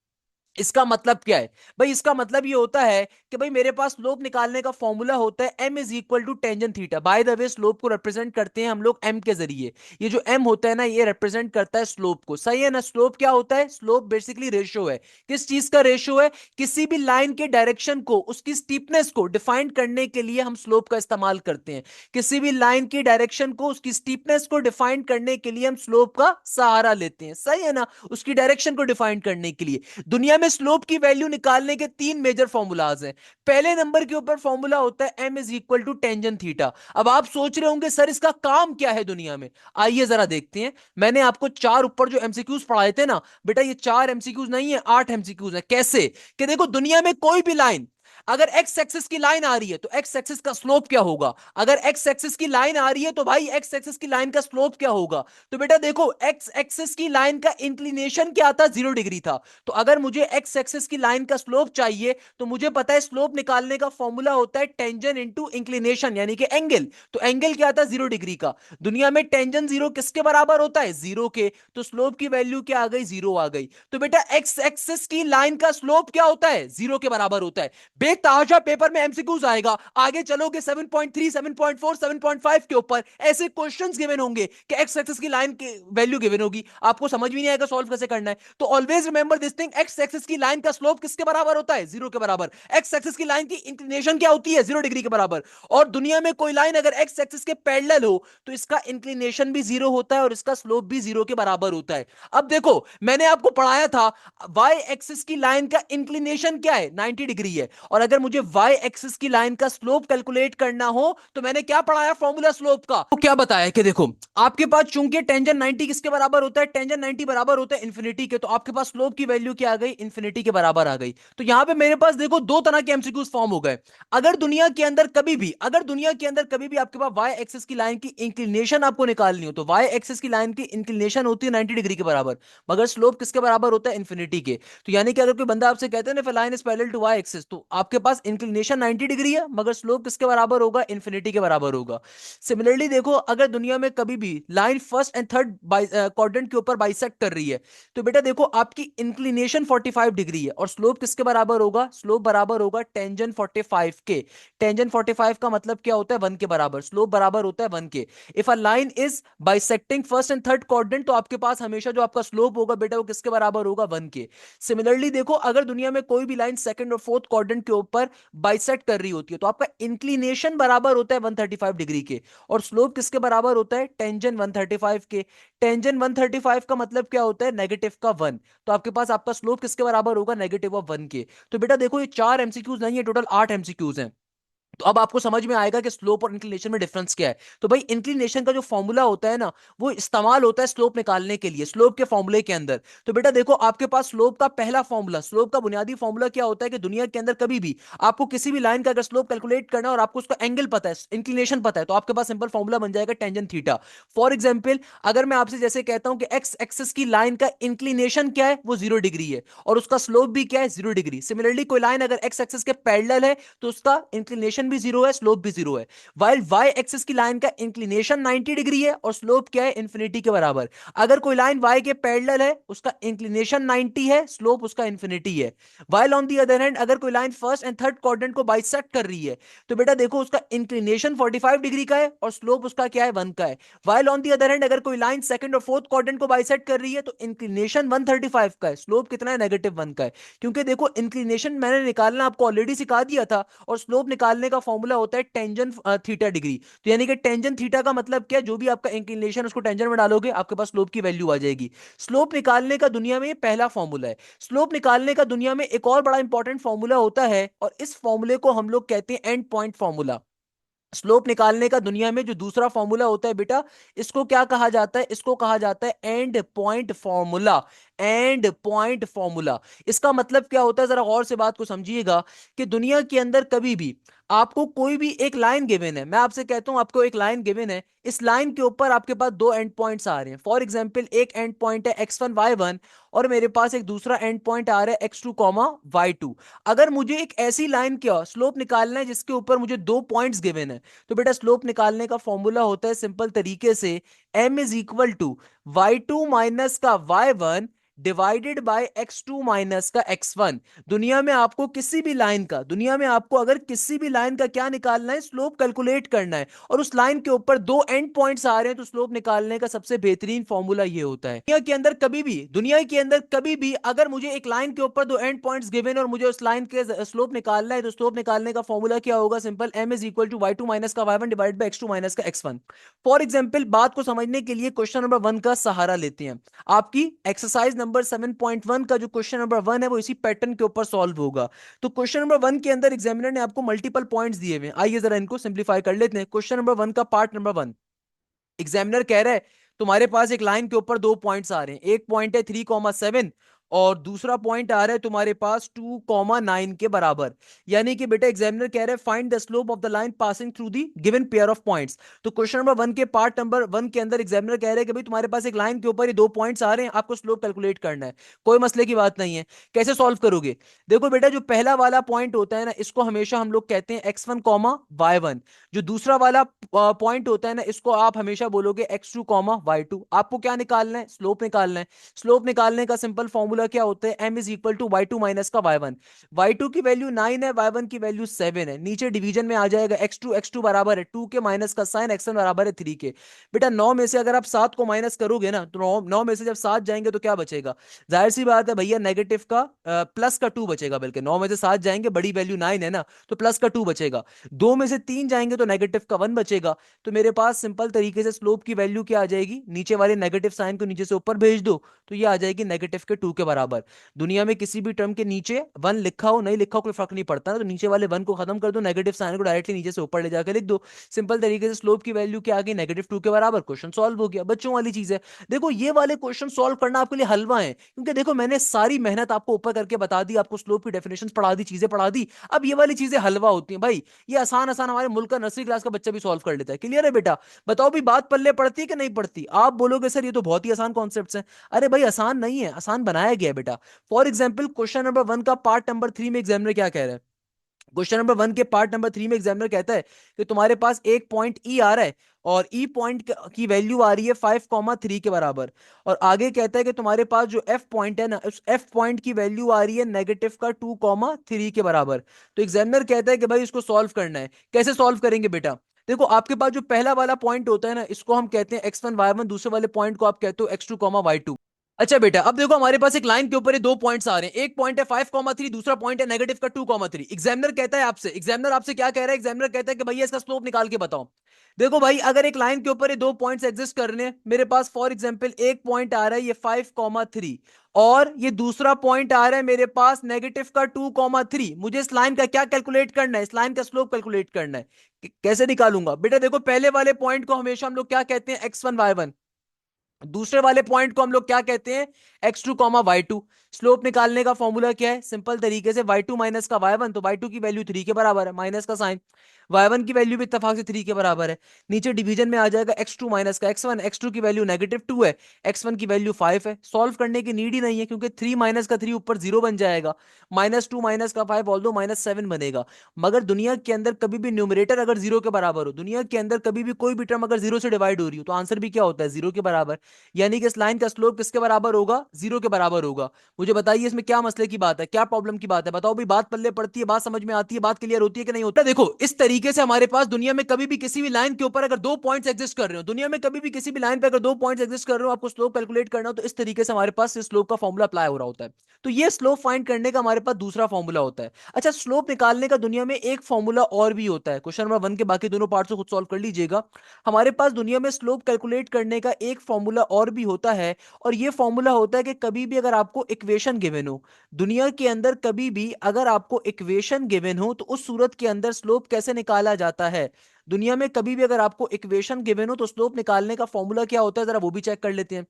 इसका मतलब क्या है भाई, इसका मतलब ये होता है कि भाई मेरे पास स्लोप निकालने का फॉर्मूला होता है m is equal to tangent theta. By the way slope को रिप्रेजेंट करते हैं हम लोग m के जरिए, ये जो m होता है ना ये रिप्रेजेंट करता है स्लोप को, सही है ना। स्लोप क्या होता है, स्लोप बेसिकली रेशियो है, किस चीज का रेशियो है, किसी भी लाइन के डायरेक्शन को, उसकी स्टीपनेस को डिफाइन करने के लिए हम स्लोप का इस्तेमाल करते हैं। किसी भी लाइन की डायरेक्शन को, उसकी स्टीपनेस को डिफाइन करने के लिए हम स्लोप का सहारा लेते हैं, सही है ना, उसकी डायरेक्शन को डिफाइन करने के लिए। दुनिया में स्लोप की वैल्यू निकालने के तीन मेजर फॉर्मूलाज हैं। पहले नंबर के ऊपर फॉर्मूला होता है m is equal to tangent theta. अब आप सोच रहे होंगे सर इसका काम क्या है दुनिया में। आइए जरा देखते हैं। मैंने आपको चार ऊपर जो एमसीक्यूज पढ़ाए थे ना बेटा, ये चार एमसीक्यूज नहीं है, आठ एमसीक्यूज है। कैसे कि देखो, दुनिया में कोई भी लाइन अगर एक्स एक्सिस की लाइन आ रही है तो एक्स एक्सिस का स्लोप क्या होगा। अगर एक्स एक्सिस की लाइन आ रही है तो भाई एक्स एक्सिस की लाइन का स्लोप क्या होगा। तो बेटा देखो, एक्स एक्सिस की लाइन का इंक्लिनेशन क्या था, 0 डिग्री था। तो अगर मुझे एक्स एक्सिस की लाइन का स्लोप चाहिए तो मुझे पता है स्लोप निकालने का फॉर्मूला होता है टेंजेंट इनटू इंक्लिनेशन यानी कि एंगल। तो एंगल क्या था, 0 डिग्री का। दुनिया में टेंजेंट जीरो किसके बराबर होता है, जीरो के। तो स्लोप की वैल्यू क्या आ गई, जीरो आ गई। तो बेटा एक्स एक्सिस की लाइन का स्लोप क्या होता है, जीरो के बराबर होता है। बेतहाशा पेपर में एमसीक्यूज आएगा, आगे चलोगे 7.3 7.4 7.5 के ऊपर ऐसे क्वेश्चंस गिवन होंगे कि एक्स एक्सिस की लाइन की वैल्यू गिवन होगी, आपको समझ भी नहीं आएगा सॉल्व कैसे करना है। तो always remember this thing, x axis की लाइन का स्लोप किसके बराबर होता है, जीरो के बराबर। एक्स एक्सिस की लाइन की इंक्लिनेशन क्या होती है, 0 डिग्री के बराबर। और दुनिया में कोई लाइन अगर एक्स एक्सिस के पैरेलल हो तो इसका इंक्लिनेशन भी जीरो होता है और इसका स्लोप भी जीरो के बराबर होता है। अब देखो, मैंने आपको पढ़ाया था वाई एक्सिस की लाइन का इंक्लिनेशन क्या है, 90 डिग्री है। और अगर मुझे वाई एक्सिस की लाइन का स्लोप कैलकुलेट करना हो तो मैंने क्या पढ़ाया, फॉर्मूला स्लोप का। तो क्या बताया कि देखो, आपके पास चूंकि टेंजेंट 90 किसके बराबर होता है, टेंजेंट 90 बराबर होता है इन्फिनिटी के, तो आपके पास स्लोप की वैल्यू क्या आ गई, इन्फिनिटी के बराबर आ गई। तो यहां पे मेरे पास देखो दो तरह के एमसीक्यूज फॉर्म हो गए। अगर दुनिया के अंदर कभी भी, अगर दुनिया के अंदर कभी भी आपके पास वाई एक्सिस की लाइन की इंक्लिनेशन आपको निकालनी हो तो वाई एक्सिस की लाइन की इंक्लिनेशन होती है 90 डिग्री के बराबर, मगर स्लोप किसके बराबर होता है, इन्फिनिटी के। तो यानी कि अगर कोई बंदा आपसे कहते हैं ना line is parallel to Y axis, तो आपके पास इंक्लिनेशन 90 डिग्री है मगर स्लोप किसके बराबर होगा, इन्फिनिटी के बराबर होगा। सिमिलरली देखो, अगर दुनिया में कभी भी line first and third quadrant के ऊपर बाइसेक्ट कर रही है तो बेटा देखो, आपकी इंक्लिनेशन 45 डिग्री है और स्लोप किसके बराबर होगा, स्लोप बराबर होगा टेंजेंट 45 के। टेंजेंट 45 का मतलब क्या होता है, 1 के बराबर। स्लोप बराबर होता है 1 के। If a line is bisecting first and third quadrant तो आपके पास हमेशा जो आपका स्लोप होगा बेटा वो किसके बराबर होगा, 1 के। सिमिलरली देखो, अगर दुनिया में कोई भी लाइन सेकंड और फोर्थ क्वाड्रेंट के ऊपर बाइसेक्ट कर रही होती है तो आपका इंक्लिनेशन बराबर होता है 135 डिग्री के और स्लोप किसके बराबर होता है, टेंजेंट 135 के। टेंजेंट 135 का मतलब क्या होता है, नेगेटिव का 1। तो आपके पास आपका स्लोप किसके बराबर होगा, नेगेटिव ऑफ 1 के। तो बेटा देखो, ये चार एमसीक्यूज नहीं है, टोटल 8 एमसीक्यूज हैं। तो अब आपको समझ में आएगा कि स्लोप और इंक्लिनेशन में डिफरेंस क्या है। तो भाई, इंक्लिनेशन का जो फॉर्मूला होता है ना वो इस्तेमाल होता है स्लोप निकालने के लिए, स्लोप के फॉर्मूले के अंदर। तो बेटा देखो, आपके पास स्लोप का पहला फॉर्मूला, स्लोप का बुनियादी फॉर्मूला क्या होता है कि दुनिया के अंदर कभी भी आपको किसी भी लाइन का अगर स्लोप कैलकुलेट करना है और आपको उसका एंगल पता है, इंक्लिनेशन पता है, तो आपके पास सिंपल फॉर्मूला बन जाएगा टेंजेंट थीटा। फॉर एग्जाम्पल, अगर मैं आपसे जैसे कहता हूं कि एक्स एक्सिस की लाइन का इंक्लिनेशन क्या है, वो 0 डिग्री है और उसका स्लोप भी क्या है, 0 डिग्री। सिमिलरली कोई लाइन अगर एक्स एक्सिस के पैरेलल है तो उसका इंक्लिनेशन भी जीरो है, स्लोप भी जीरो है। वाइल वाई एक्सिस की लाइन का इंक्लिनेशन 90 डिग्री है और स्लोप क्या है, इन्फिनिटी के बराबर। अगर कोई लाइन वाई के पैरेलल है उसका इंक्लिनेशन 90 है, स्लोप उसका इन्फिनिटी है। While on the other hand, अगर कोई line first and third quadrant को बाइसेक्ट कर रही है तो बेटा देखो, उसका इंक्लिनेशन 45 डिग्री का है और स्लोप उसका क्या है, 1 का है। While on the other hand, अगर कोई लाइन सेकंड और फोर्थ क्वाड्रेंट को बाइसेक्ट कर रही है तो इंक्लिनेशन 135 का है, स्लोप कितना है, -1 का है। क्योंकि देखो, इंक्लिनेशन मैंने निकालना आपको ऑलरेडी सिखा दिया था और स्लोप निकालने का फॉर्मूला होता है टेंजेंट थीटा डिग्री। तो यानी कि टेंजेंट थीटा का मतलब क्या है, जो भी आपका इंक्लिनेशन उसको टेंजेंट में डालोगे आपके पास स्लोप की वैल्यू आ जाएगी। स्लोप निकालने का दुनिया में ये पहला फॉर्मूला है। स्लोप निकालने का दुनिया में एक और बड़ा इंपॉर्टेंट फॉर्मूला होता है और इस फॉर्मूले को हम लोग कहते हैं एंड पॉइंट फॉर्मूला। स्लोप निकालने का दुनिया में जो दूसरा फॉर्मूला होता है बेटा, इसको क्या कहा जाता है, इसको कहा जाता है and point formula. And point formula, इसका मतलब क्या होता है, जरा गौर से बात को समझिएगा कि दुनिया के अंदर कभी भी आपको कोई भी एक लाइन गिवन है, मैं आपसे कहता हूं आपको एक लाइन गिवन है, इस लाइन के ऊपर आपके पास दो एंड पॉइंट्स आ रहे हैं। फॉर एग्जांपल, एक एंड पॉइंट है x1 y1 और मेरे पास एक दूसरा एंड पॉइंट आ रहा है x2 y2। अगर मुझे एक ऐसी लाइन का स्लोप निकालना है जिसके ऊपर मुझे दो पॉइंट्स गिवन है तो बेटा स्लोप निकालने का फॉर्मूला होता है सिंपल तरीके से m is equal to y2 minus का y1 divided by x2 minus का x1। दुनिया में आपको किसी भी लाइन का, दुनिया में आपको अगर किसी भी लाइन का क्या निकालना है, स्लोप कैलकुलेट करना है और उस लाइन के ऊपर दो एंड पॉइंट्स आ रहे हैं तो स्लोप निकालने का सबसे बेहतरीन फॉर्मूला ये होता है। दुनिया के अंदर कभी भी, दुनिया के अंदर कभी भी अगर मुझे एक लाइन के ऊपर दो एंड पॉइंट्स गिवन और मुझे उस लाइन के स्लोप निकालना है तो स्लोप निकालने का फॉर्मूला क्या होगा, simple m is equal to y2 minus का y1 divide by x2 minus का x1। फॉर एग्जाम्पल, बात को समझने के लिए क्वेश्चन नंबर 1 का सहारा लेते हैं। आपकी एक्सरसाइज नंबर 7.1 का जो क्वेश्चन नंबर 1 है वो इसी पैटर्न के ऊपर सॉल्व होगा। तो क्वेश्चन नंबर 1 के अंदर एग्जामिनर ने आपको मल्टीपल पॉइंट्स दिए हुए हैं, आइए जरा इनको सिंप्लीफाई कर लेते हैं। क्वेश्चन नंबर 1 का पार्ट नंबर 1, एग्जामिनर कह रहा है तुम्हारे पास एक लाइन के ऊपर दो पॉइंट्स आ रहे हैं, एक पॉइंट है 3,7 और दूसरा पॉइंट आ रहा है तुम्हारे पास 2,9 के बराबर। यानी कि बेटा एग्जामिनर कह रहे हैं find the slope of the line passing through the given pair of points. तो क्वेश्चन नंबर 1 के पार्ट नंबर 1 के अंदर एग्जामिनर कह रहे हैं कि भाई तुम्हारे पास एक लाइन के ऊपर ये दो पॉइंट्स आ रहे हैं, आपको स्लोप कैलकुलेट करना है, कोई मसले की बात नहीं है। कैसे सॉल्व करोगे? देखो बेटा, जो पहला वाला पॉइंट होता है ना, इसको हमेशा हम लोग कहते हैं x1 कॉमा y1। जो दूसरा वाला पॉइंट होता है ना, इसको आप हमेशा बोलोगे x2 कॉमा y2। आपको क्या निकालना है? स्लोप निकालना है। स्लोप निकालने का सिंपल फॉर्मूला क्या होता है? m is equal to y2 minus का y1। y2 की वैल्यू 9 है, y1 की वैल्यू 7 है, नीचे डिवीजन में आ जाएगा x2 बराबर है 2 के माइनस का साइन x1 बराबर है 3 के। बेटा 9 में से अगर आप 7 को माइनस करोगे ना, तो 9 में से जब 7 जाएंगे तो क्या बचेगा? जाहिर सी बात है भैया, नेगेटिव का प्लस का 2 बचेगा। बल्कि 9 में से 7 जाएंगे, बड़ी वैल्यू 9 है ना, तो प्लस का 2 बचेगा। 2 में से 3 जाएंगे तो नेगेटिव का 1 बचेगा। तो मेरे पास सिंपल तरीके से स्लोप की वैल्यू क्या आ जाएगी? नीचे वाले नेगेटिव साइन को नीचे से ऊपर भेज दो तो ये आ जाएगी नेगेटिव के 2 के बराबर। दुनिया में किसी भी टर्म के नीचे 1 लिखा हो नहीं लिखा हो कोई फर्क नहीं पड़ता ना, तो नीचे वाले 1 को खत्म कर दो, नेगेटिव साइन को डायरेक्टली नीचे से ऊपर ले जाकर लिख दो। सिंपल तरीके से स्लोप की वैल्यू क्या आ गई? -2 के बराबर। क्वेश्चन सॉल्व हो गया। बच्चों वाली चीज है। देखो ये वाले क्वेश्चन सॉल्व करना आपके लिए हलवा है, क्योंकि देखो मैंने सारी मेहनत आपको ऊपर करके बता दी, आपको स्लोप की डेफिनेशन पढ़ा दी, चीजें पढ़ा दी। अब ये वाली चीजें हलवा होती हैं भाई, ये आसान आसान हमारे मुल्क का नर्सरी क्लास का बच्चा भी सॉल्व कर लेता है। क्लियर है बेटा? बताओ भी बात पल्ले पड़ती है कि नहीं पड़ती? आप बोलोगे सर ये तो बहुत ही आसान कॉन्सेप्ट्स हैं। अरे भाई आसान नहीं है, आसान बनाया गया है बेटा। फॉर एग्जाम्पल क्वेश्चन नंबर 1 का पार्ट नंबर 3 में एग्जामिनर क्या कह रहा है? क्वेश्चन नंबर 1 के पार्ट नंबर 3 में एग्जामिनर कहता है कि तुम्हारे पास एक पॉइंट ई आ रहा है और ई पॉइंट की वैल्यू आ रही है 5,3 के बराबर। और आगे कहता है कि तुम्हारे पास जो एफ पॉइंट है ना, उस एफ पॉइंट की वैल्यू आ रही है नेगेटिव का 2,3 के बराबर। तो एग्जामिनर कहता है कि भाई इसको सॉल्व करना है। कैसे सॉल्व करेंगे बेटा? देखो आपके पास जो पहला वाला पॉइंट होता है ना, इसको हम कहते हैं x1 y1, दूसरे वाले पॉइंट को आप कहते हो x2 y2। अच्छा बेटा, अब देखो हमारे पास एक लाइन के ऊपर ये दो पॉइंट्स आ रहे हैं, एक पॉइंट है 5,3, दूसरा पॉइंट है नेगेटिव का 2,3। एग्जामिनर कहता है आपसे, एग्जामिनर आपसे क्या कह रहा है? एग्जामिनर कहता है कि भैया इसका स्लोप निकाल के बताओ। देखो भाई, अगर एक लाइन के ऊपर ये दो पॉइंट्स एग्जिस्ट कर रहे हैं, मेरे पास फॉर एग्जांपल एक पॉइंट आ रहा है ये 5,3 और ये दूसरा पॉइंट आ रहा है मेरे पास नेगेटिव का 2,3। मुझे इस लाइन का क्या कैलकुलेट करना है? इस लाइन का स्लोप कैलकुलेट करना है। कैसे निकालूंगा बेटा? देखो पहले वाले पॉइंट को हमेशा हम लोग क्या कहते हैं? x1 y1। दूसरे वाले पॉइंट को हम लोग क्या कहते हैं? x2 y2। स्लोप निकालने का फॉर्मूला क्या है? सिंपल तरीके से y2 माइनस का y1, तो y2 की वैल्यू 3 के बराबर है, माइनस का साइन। y1 की वैल्यू भी इत्तेफाक से 3 के बराबर है। नीचे डिवीजन में आ जाएगा x2 माइनस का x1, x2 की वैल्यू -2 है, x1 की वैल्यू 5 है। सॉल्व करने की नीड ही नहीं है, क्योंकि 3 माइनस का 3 ऊपर 0 बन जाएगा, -2 माइनस का 5 ऑल्दो -7 बनेगा। मगर दुनिया के अंदर कभी भी न्यूमरेटर अगर 0 के बराबर हो, दुनिया के अंदर कभी भी कोई भी टर्म अगर 0 से डिवाइड हो रही हो, तो आंसर भी क्या होता है? 0 के बराबर। यानी कि इस लाइन का स्लोप किसके बराबर होगा? 0 के बराबर होगा। मुझे बताइए इसमें क्या मसले की बात है, क्या प्रॉब्लम की बात है? बताओ भी, बात पल्ले पड़ती है, बात समझ में आती है, बात क्लियर होती है कि नहीं होता? देखो इस तरीके से हमारे पास दुनिया में कभी भी किसी भी लाइन के ऊपर अगर दो पॉइंट्स एग्जिस्ट कर रहे हो, दुनिया में कभी भी किसी भी लाइन पे अगर दो पॉइंट्स एग्जिस्ट कर रहे हो, आपको स्लोप कैलकुलेट करना हो, तो इस तरीके से हमारे पास स्लोप का फॉर्मूला अप्लाई हो रहा होता है। तो ये स्लोप फाइंड करने का हमारे पास दूसरा फॉर्मूला होता है। अच्छा, स्लोप निकालने का दुनिया में एक फॉर्मूला और भी होता है। क्वेश्चन नंबर 1 के बाकी दोनों पार्ट्स को खुद सॉल्व कर लीजिएगा। हमारे पास दुनिया में स्लोप कैलकुलेट करने का एक फॉर्मूला और भी होता है, और ये फॉर्मूला होता है कि कभी भी अगर आपको इक्वेशन गिवन हो, दुनिया के अंदर कभी भी अगर आपको इक्वेशन गिवन हो, तो उस सूरत के अंदर स्लोप कैसे निकाला जाता है? दुनिया में कभी भी अगर आपको इक्वेशन गिवन हो, तो स्लोप निकालने का फॉर्मूला क्या होता है, जरा वो भी चेक कर लेते हैं।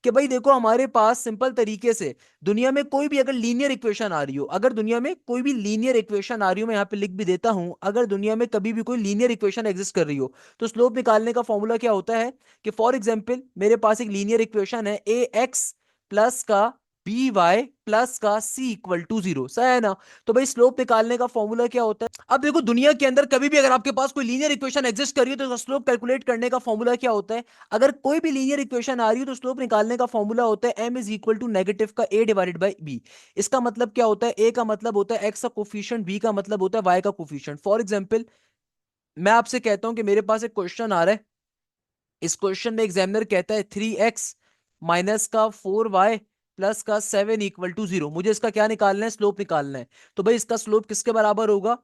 कि भाई देखो हमारे पास सिंपल तरीके से दुनिया में कोई भी अगर लीनियर इक्वेशन आ रही हो, अगर दुनिया में कोई भी लीनियर इक्वेशन आ रही हो, मैं यहां पे लिख भी देता हूं, अगर दुनिया में कभी भी कोई लीनियर इक्वेशन एग्जिस्ट कर रही हो, तो स्लोप निकालने का फॉर्मूला क्या होता है? कि फॉर एग्जाम्पल मेरे पास एक लीनियर इक्वेशन है, ए एक्स प्लस का बी वाई प्लस का सी इक्वल टू 0, सही है ना? तो भाई स्लोप निकालने का फॉर्मूला क्या होता है? अब देखो दुनिया के अंदर कभी भी अगर आपके पास कोई लीनियर इक्वेशन एग्जिस्ट कर रही है, तो स्लोप कैलकुलेट करने का फॉर्मूला क्या होता है? अगर कोई भी लीनियर इक्वेशन आ रही है, तो स्लोप निकालने का फॉर्मूला होता है m is equal to negative का a डिवाइडेड बाई b। इसका मतलब क्या होता है? a का मतलब होता है x का कोफिशिएंट, b का मतलब होता है y का कोफिशिएंट। फॉर एग्जाम्पल मैं आपसे कहता हूं कि मेरे पास एक क्वेश्चन आ रहा है, इस क्वेश्चन में एग्जामिनर कहता है 3x माइनस का 4y प्लस का 7 इक्वल टू 0। मुझे इसका क्या निकालना है? स्लोप निकालना है। तो भाई इसका स्लोप किसके बराबर होगा?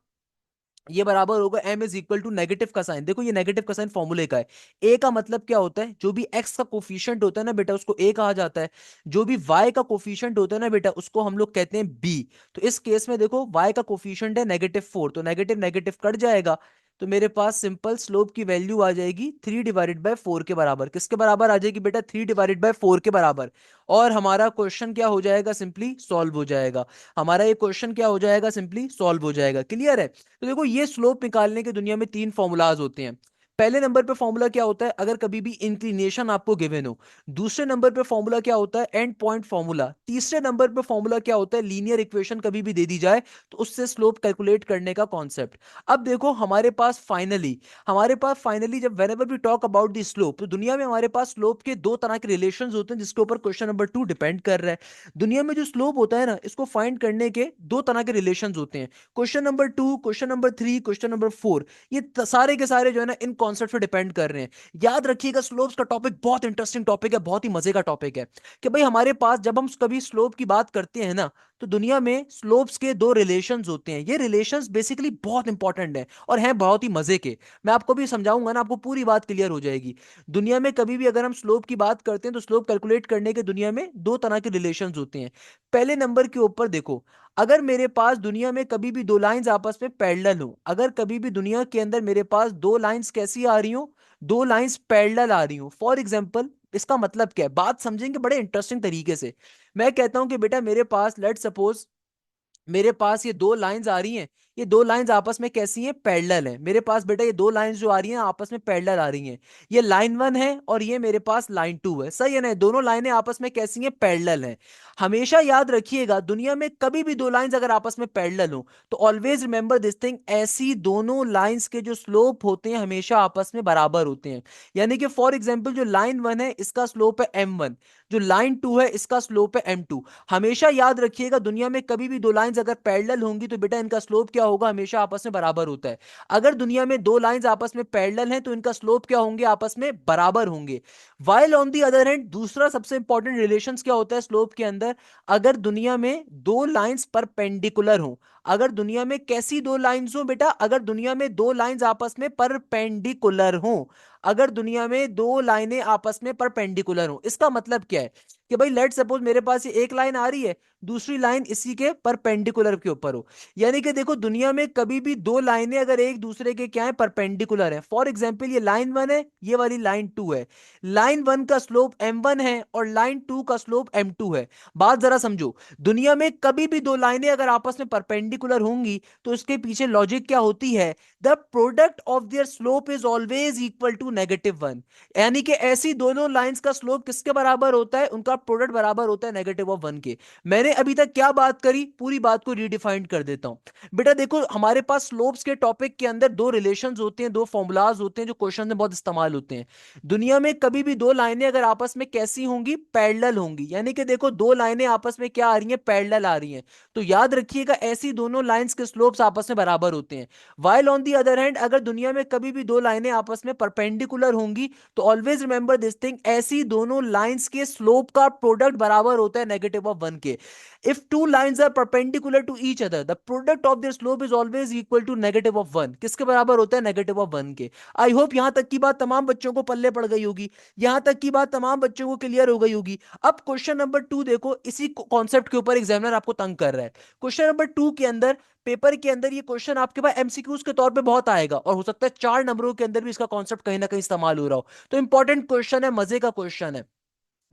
ये बराबर होगा m is equal to negative का साइन। देखो ये नेगेटिव का साइन फॉर्मूले का है। a का मतलब क्या होता है, जो भी x का कोफिशिएंट होता है ना बेटा उसको a कहा जाता है। जो भी y का कोफिशिएंट होता है ना बेटा उसको हम लोग कहते हैं b। तो इस केस में देखो y का कोफिशिएंट है -4, तो नेगेटिव नेगेटिव कट जाएगा। तो मेरे पास सिंपल स्लोप की वैल्यू आ जाएगी 3/4 के बराबर। किसके बराबर आ जाएगी बेटा? 3/4 के बराबर। और हमारा क्वेश्चन क्या हो जाएगा? सिंपली सॉल्व हो जाएगा। हमारा ये क्वेश्चन क्या हो जाएगा? सिंपली सॉल्व हो जाएगा। क्लियर है? तो देखो ये स्लोप निकालने के दुनिया में तीन फॉर्मूलाज होते हैं। पहले नंबर पे फॉर्मूला क्या होता है? अगर कभी भी इंक्लिनेशन आपको गिवन हो। दूसरे नंबर पे फॉर्मूला क्या होता है? And point formula. तीसरे नंबर पे फॉर्मूला क्या होता है? लीनियर इक्वेशन कभी भी दे दी जाए तो उससे स्लोप कैलकुलेट करने का कॉन्सेप्ट। अब देखो हमारे पास फाइनली जब whenever we talk about the slope, तो दुनिया में हमारे पास स्लोप के दो तरह के रिलेशन होते हैं जिसके ऊपर क्वेश्चन नंबर 2 डिपेंड कर रहा है। दुनिया में जो स्लोप होता है ना, इसको फाइंड करने के दो तरह के रिलेशन होते हैं। Question number 2, question number 3, question number 4, ये सारे के सारे जो है ना इन कॉन्सेप्ट पे डिपेंड कर रहे हैं। याद रखिएगा स्लोप्स का टॉपिक बहुत इंटरेस्टिंग टॉपिक है, बहुत ही मजे का टॉपिक है। कि भाई हमारे पास जब हम कभी स्लोप की बात करते हैं ना, तो दुनिया में स्लोप्स के दो रिलेशंस होते हैं। ये रिलेशंस बेसिकली बहुत इंपॉर्टेंट हैं और हैं बहुत ही मजे के। मैं आपको भी समझाऊंगा ना, आपको पूरी बात क्लियर हो जाएगी। दुनिया में कभी भी अगर हम स्लोप की बात करते हैं तो स्लोप कैलकुलेट करने के दुनिया में दो तरह के रिलेशंस होते हैं। पहले नंबर के ऊपर देखो, अगर मेरे पास दुनिया में कभी भी दो लाइंस आपस में पैरेलल हो, अगर कभी भी दुनिया के अंदर मेरे पास दो लाइंस कैसी आ रही हो, दो लाइंस पैरेलल आ रही हो। फॉर एग्जांपल, इसका मतलब क्या है बात समझेंगे बड़े इंटरेस्टिंग तरीके से। मैं कहता हूं कि बेटा मेरे पास लेट सपोज मेरे पास ये दो लाइंस आ रही हैं। ये दो लाइंस आपस में कैसी हैं? पैरेलल हैं। मेरे पास बेटा ये दो लाइंस जो आ रही हैं आपस में पैरेलल आ रही हैं। ये लाइन 1 है और ये मेरे पास लाइन 2 है। सही है ना? दोनों लाइनें आपस में कैसी हैं? पैरेलल हैं। हमेशा याद रखिएगा दुनिया में कभी भी दो लाइंस अगर आपस में पैरेलल हो तो ऑलवेज रिमेंबर दिस थिंग, ऐसी दोनों लाइंस के जो स्लोप होते हैं हमेशा आपस में बराबर होते हैं। यानी कि फॉर एग्जाम्पल जो लाइन 1 है इसका स्लोप है m1, जो लाइन 2 है इसका स्लोप है m2। हमेशा याद रखिएगा दुनिया में कभी भी दो लाइंस अगर पैरेलल होंगी तो बेटा इनका स्लोप क्या होगा? हमेशा आपस में बराबर होता है। अगर दुनिया में दो लाइंस आपस में पैरेलल हैं तो इनका स्लोप क्या होंगे? आपस में बराबर होंगे। While on the other hand, दूसरा सबसे इंपॉर्टेंट रिलेशंस क्या होता है स्लोप के अंदर? अगर दुनिया में दो लाइंस परपेंडिकुलर हो, अगर दुनिया में कैसी दो लाइंस हो बेटा? अगर दुनिया में दो लाइंस आपस में परपेंडिकुलर हो, अगर दुनिया में दो लाइनें आपस में परपेंडिकुलर हो, इसका मतलब क्या है? कि भाई लेट सपोज मेरे पास ये एक लाइन आ रही है, दूसरी लाइन इसी के परपेंडिकुलर के ऊपर हो। यानी कि देखो दुनिया में कभी भी दो लाइनें अगर एक दूसरे के क्या है? परपेंडिकुलर है। फॉर एग्जांपल ये लाइन 1 है, ये वाली लाइन 2 है। लाइन 1 का स्लोप m1 है और लाइन 2 का स्लोप m2 है। बात जरा समझो, दुनिया में कभी भी दो लाइनें अगर आपस में परपेंडिकुलर होंगी तो इसके पीछे लॉजिक क्या होती है? The product of their slope is always equal to -1। यानी कि ऐसी दोनों लाइंस का स्लोप किसके बराबर होता है? उनका प्रोडक्ट बराबर होता है -1 के। मैंने अभी तक क्या बात करी, पूरी बात को रीडिफाइंड कर देता हूं। बेटा देखो हमारे पास स्लोप्स के टॉपिक के अंदर दो रिलेशंस होते हैं, दो फॉर्मूलाज होते हैं जो क्वेश्चन में बहुत इस्तेमाल होते हैं। दुनिया में कभी भी दो लाइनें अगर आपस में कैसी होंगी? पैरेलल होंगी। यानी कि देखो दो लाइनें आपस में क्या आ रही हैं? पैरेलल आ रही हैं। तो याद रखिएगा ऐसी दोनों लाइंस के स्लोप्स आपस में बराबर होते हैं। While on the other hand, अगर दुनिया में कभी भी दो लाइनें आपस में परपेंडिकुलर होंगी तो ऑलवेज रिमेंबर दिस थिंग, ऐसी दोनों लाइंस के स्लोप का प्रोडक्ट बराबर होता है -1 के। If two lines are perpendicular to each other the product of their slope is always equal to -1। किसके बराबर होता है? -1 के। आई होप यहां तक की बात तमाम बच्चों को पल्ले पड़ गई होगी, यहां तक की बात तमाम बच्चों को क्लियर हो गई होगी। अब क्वेश्चन नंबर 2 देखो, इसी कॉन्सेप्ट के ऊपर एग्जामिनर आपको तंग कर रहा है। क्वेश्चन नंबर 2 के अंदर, पेपर के अंदर ये क्वेश्चन आपके पास एमसीक्यूज के तौर पे बहुत आएगा और हो सकता है 4 नंबरों के अंदर भी इसका कॉन्सेप्ट कहीं ना कहीं इस्तेमाल हो रहा हो। तो इंपॉर्टेंट क्वेश्चन है, मजे का क्वेश्चन है।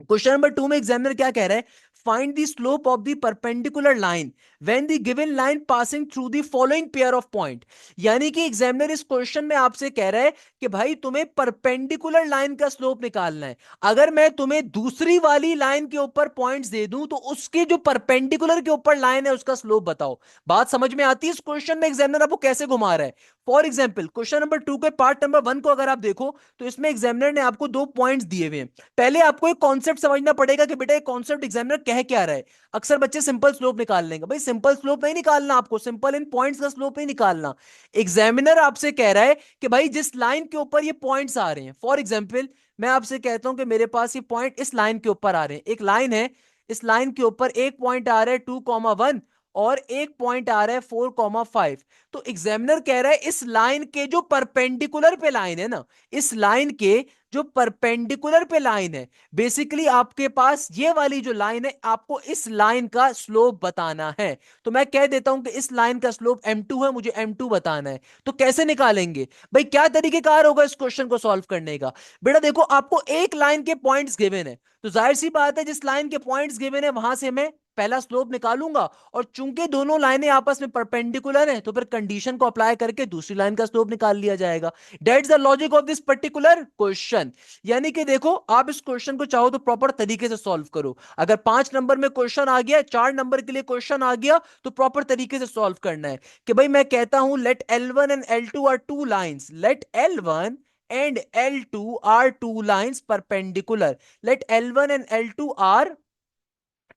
क्वेश्चन नंबर 2 में एग्जामिनर क्या कह रहा है? Find the slope of the perpendicular line when the given line passing through the following pair of point. यानी कि एग्जामिनर इस क्वेश्चन में आपसे कह रहा है कि भाई तुम्हें परपेंडिकुलर लाइन का स्लोप निकालना है। अगर मैं तुम्हें दूसरी वाली लाइन के ऊपर पॉइंट्स दे दूं तो उसके जो परपेंडिकुलर के ऊपर लाइन है उसका स्लोप बताओ। बात समझ में आती है इस क्वेश्चन में एग्जामिनर आपको कैसे घुमा रहा है? फॉर एग्जाम्पल क्वेश्चन नंबर 2 के पार्ट नंबर 1 को अगर आप देखो तो इसमें एग्जामिनर ने आपको दो पॉइंट्स दिए हुए हैं। पहले आपको एक कॉन्सेप्ट समझना पड़ेगा कि बेटा एक कॉन्सेप्ट एग्जामिनर कह क्या रहा है। अक्सर बच्चे सिंपल स्लोप निकाल लेंगे, भाई सिंपल स्लोप नहीं निकालना, आपको सिंपल इन पॉइंट्स का स्लोप नहीं निकालना। एग्जामिनर आपसे कह रहा है कि भाई जिस लाइन के ऊपर ये पॉइंट्स आ रहे हैं, फॉर एग्जाम्पल मैं आपसे कहता हूं कि मेरे पास ये पॉइंट इस लाइन के ऊपर आ रहे हैं, एक लाइन है, इस लाइन के ऊपर एक पॉइंट आ रहा है 2,1 और एक पॉइंट आ रहा है 4,5। तो एग्जामिनर कह रहा है इस लाइन के जो परपेंडिकुलर पे लाइन है ना, इस लाइन के जो परपेंडिकुलर पे लाइन है, बेसिकली आपके पास ये वाली जो लाइन है, आपको इस लाइन का स्लोप बताना है। तो मैं कह देता हूं कि इस लाइन का स्लोप m2 है, मुझे m2 बताना है। तो कैसे निकालेंगे भाई, क्या तरीकेकार होगा इस क्वेश्चन को सॉल्व करने का? बेटा देखो, आपको एक लाइन के पॉइंट्स गिवन है, तो जाहिर सी बात है जिस लाइन के पॉइंट्स गिवन है वहां से मैं पहला स्लोप निकालूंगा। और चूंकि दोनों लाइनें आपस में परपेंडिकुलर हैं, तो फिर कंडीशन को अप्लाई करके दूसरी लाइन का स्लोप निकाल लिया जाएगा। That's the logic of this particular question. यानी कि देखो, आप इस क्वेश्चन को चाहो तो प्रॉपर तरीके से सॉल्व करो। अगर 5 नंबर में क्वेश्चन आ गया, 4 नंबर के लिए क्वेश्चन आ गया, तो प्रॉपर तरीके से सॉल्व करना है। कि भाई मैं कहता हूं let L1 and L2 are two lines, let L1 and L2 are two lines perpendicular. Let L1 and L2 are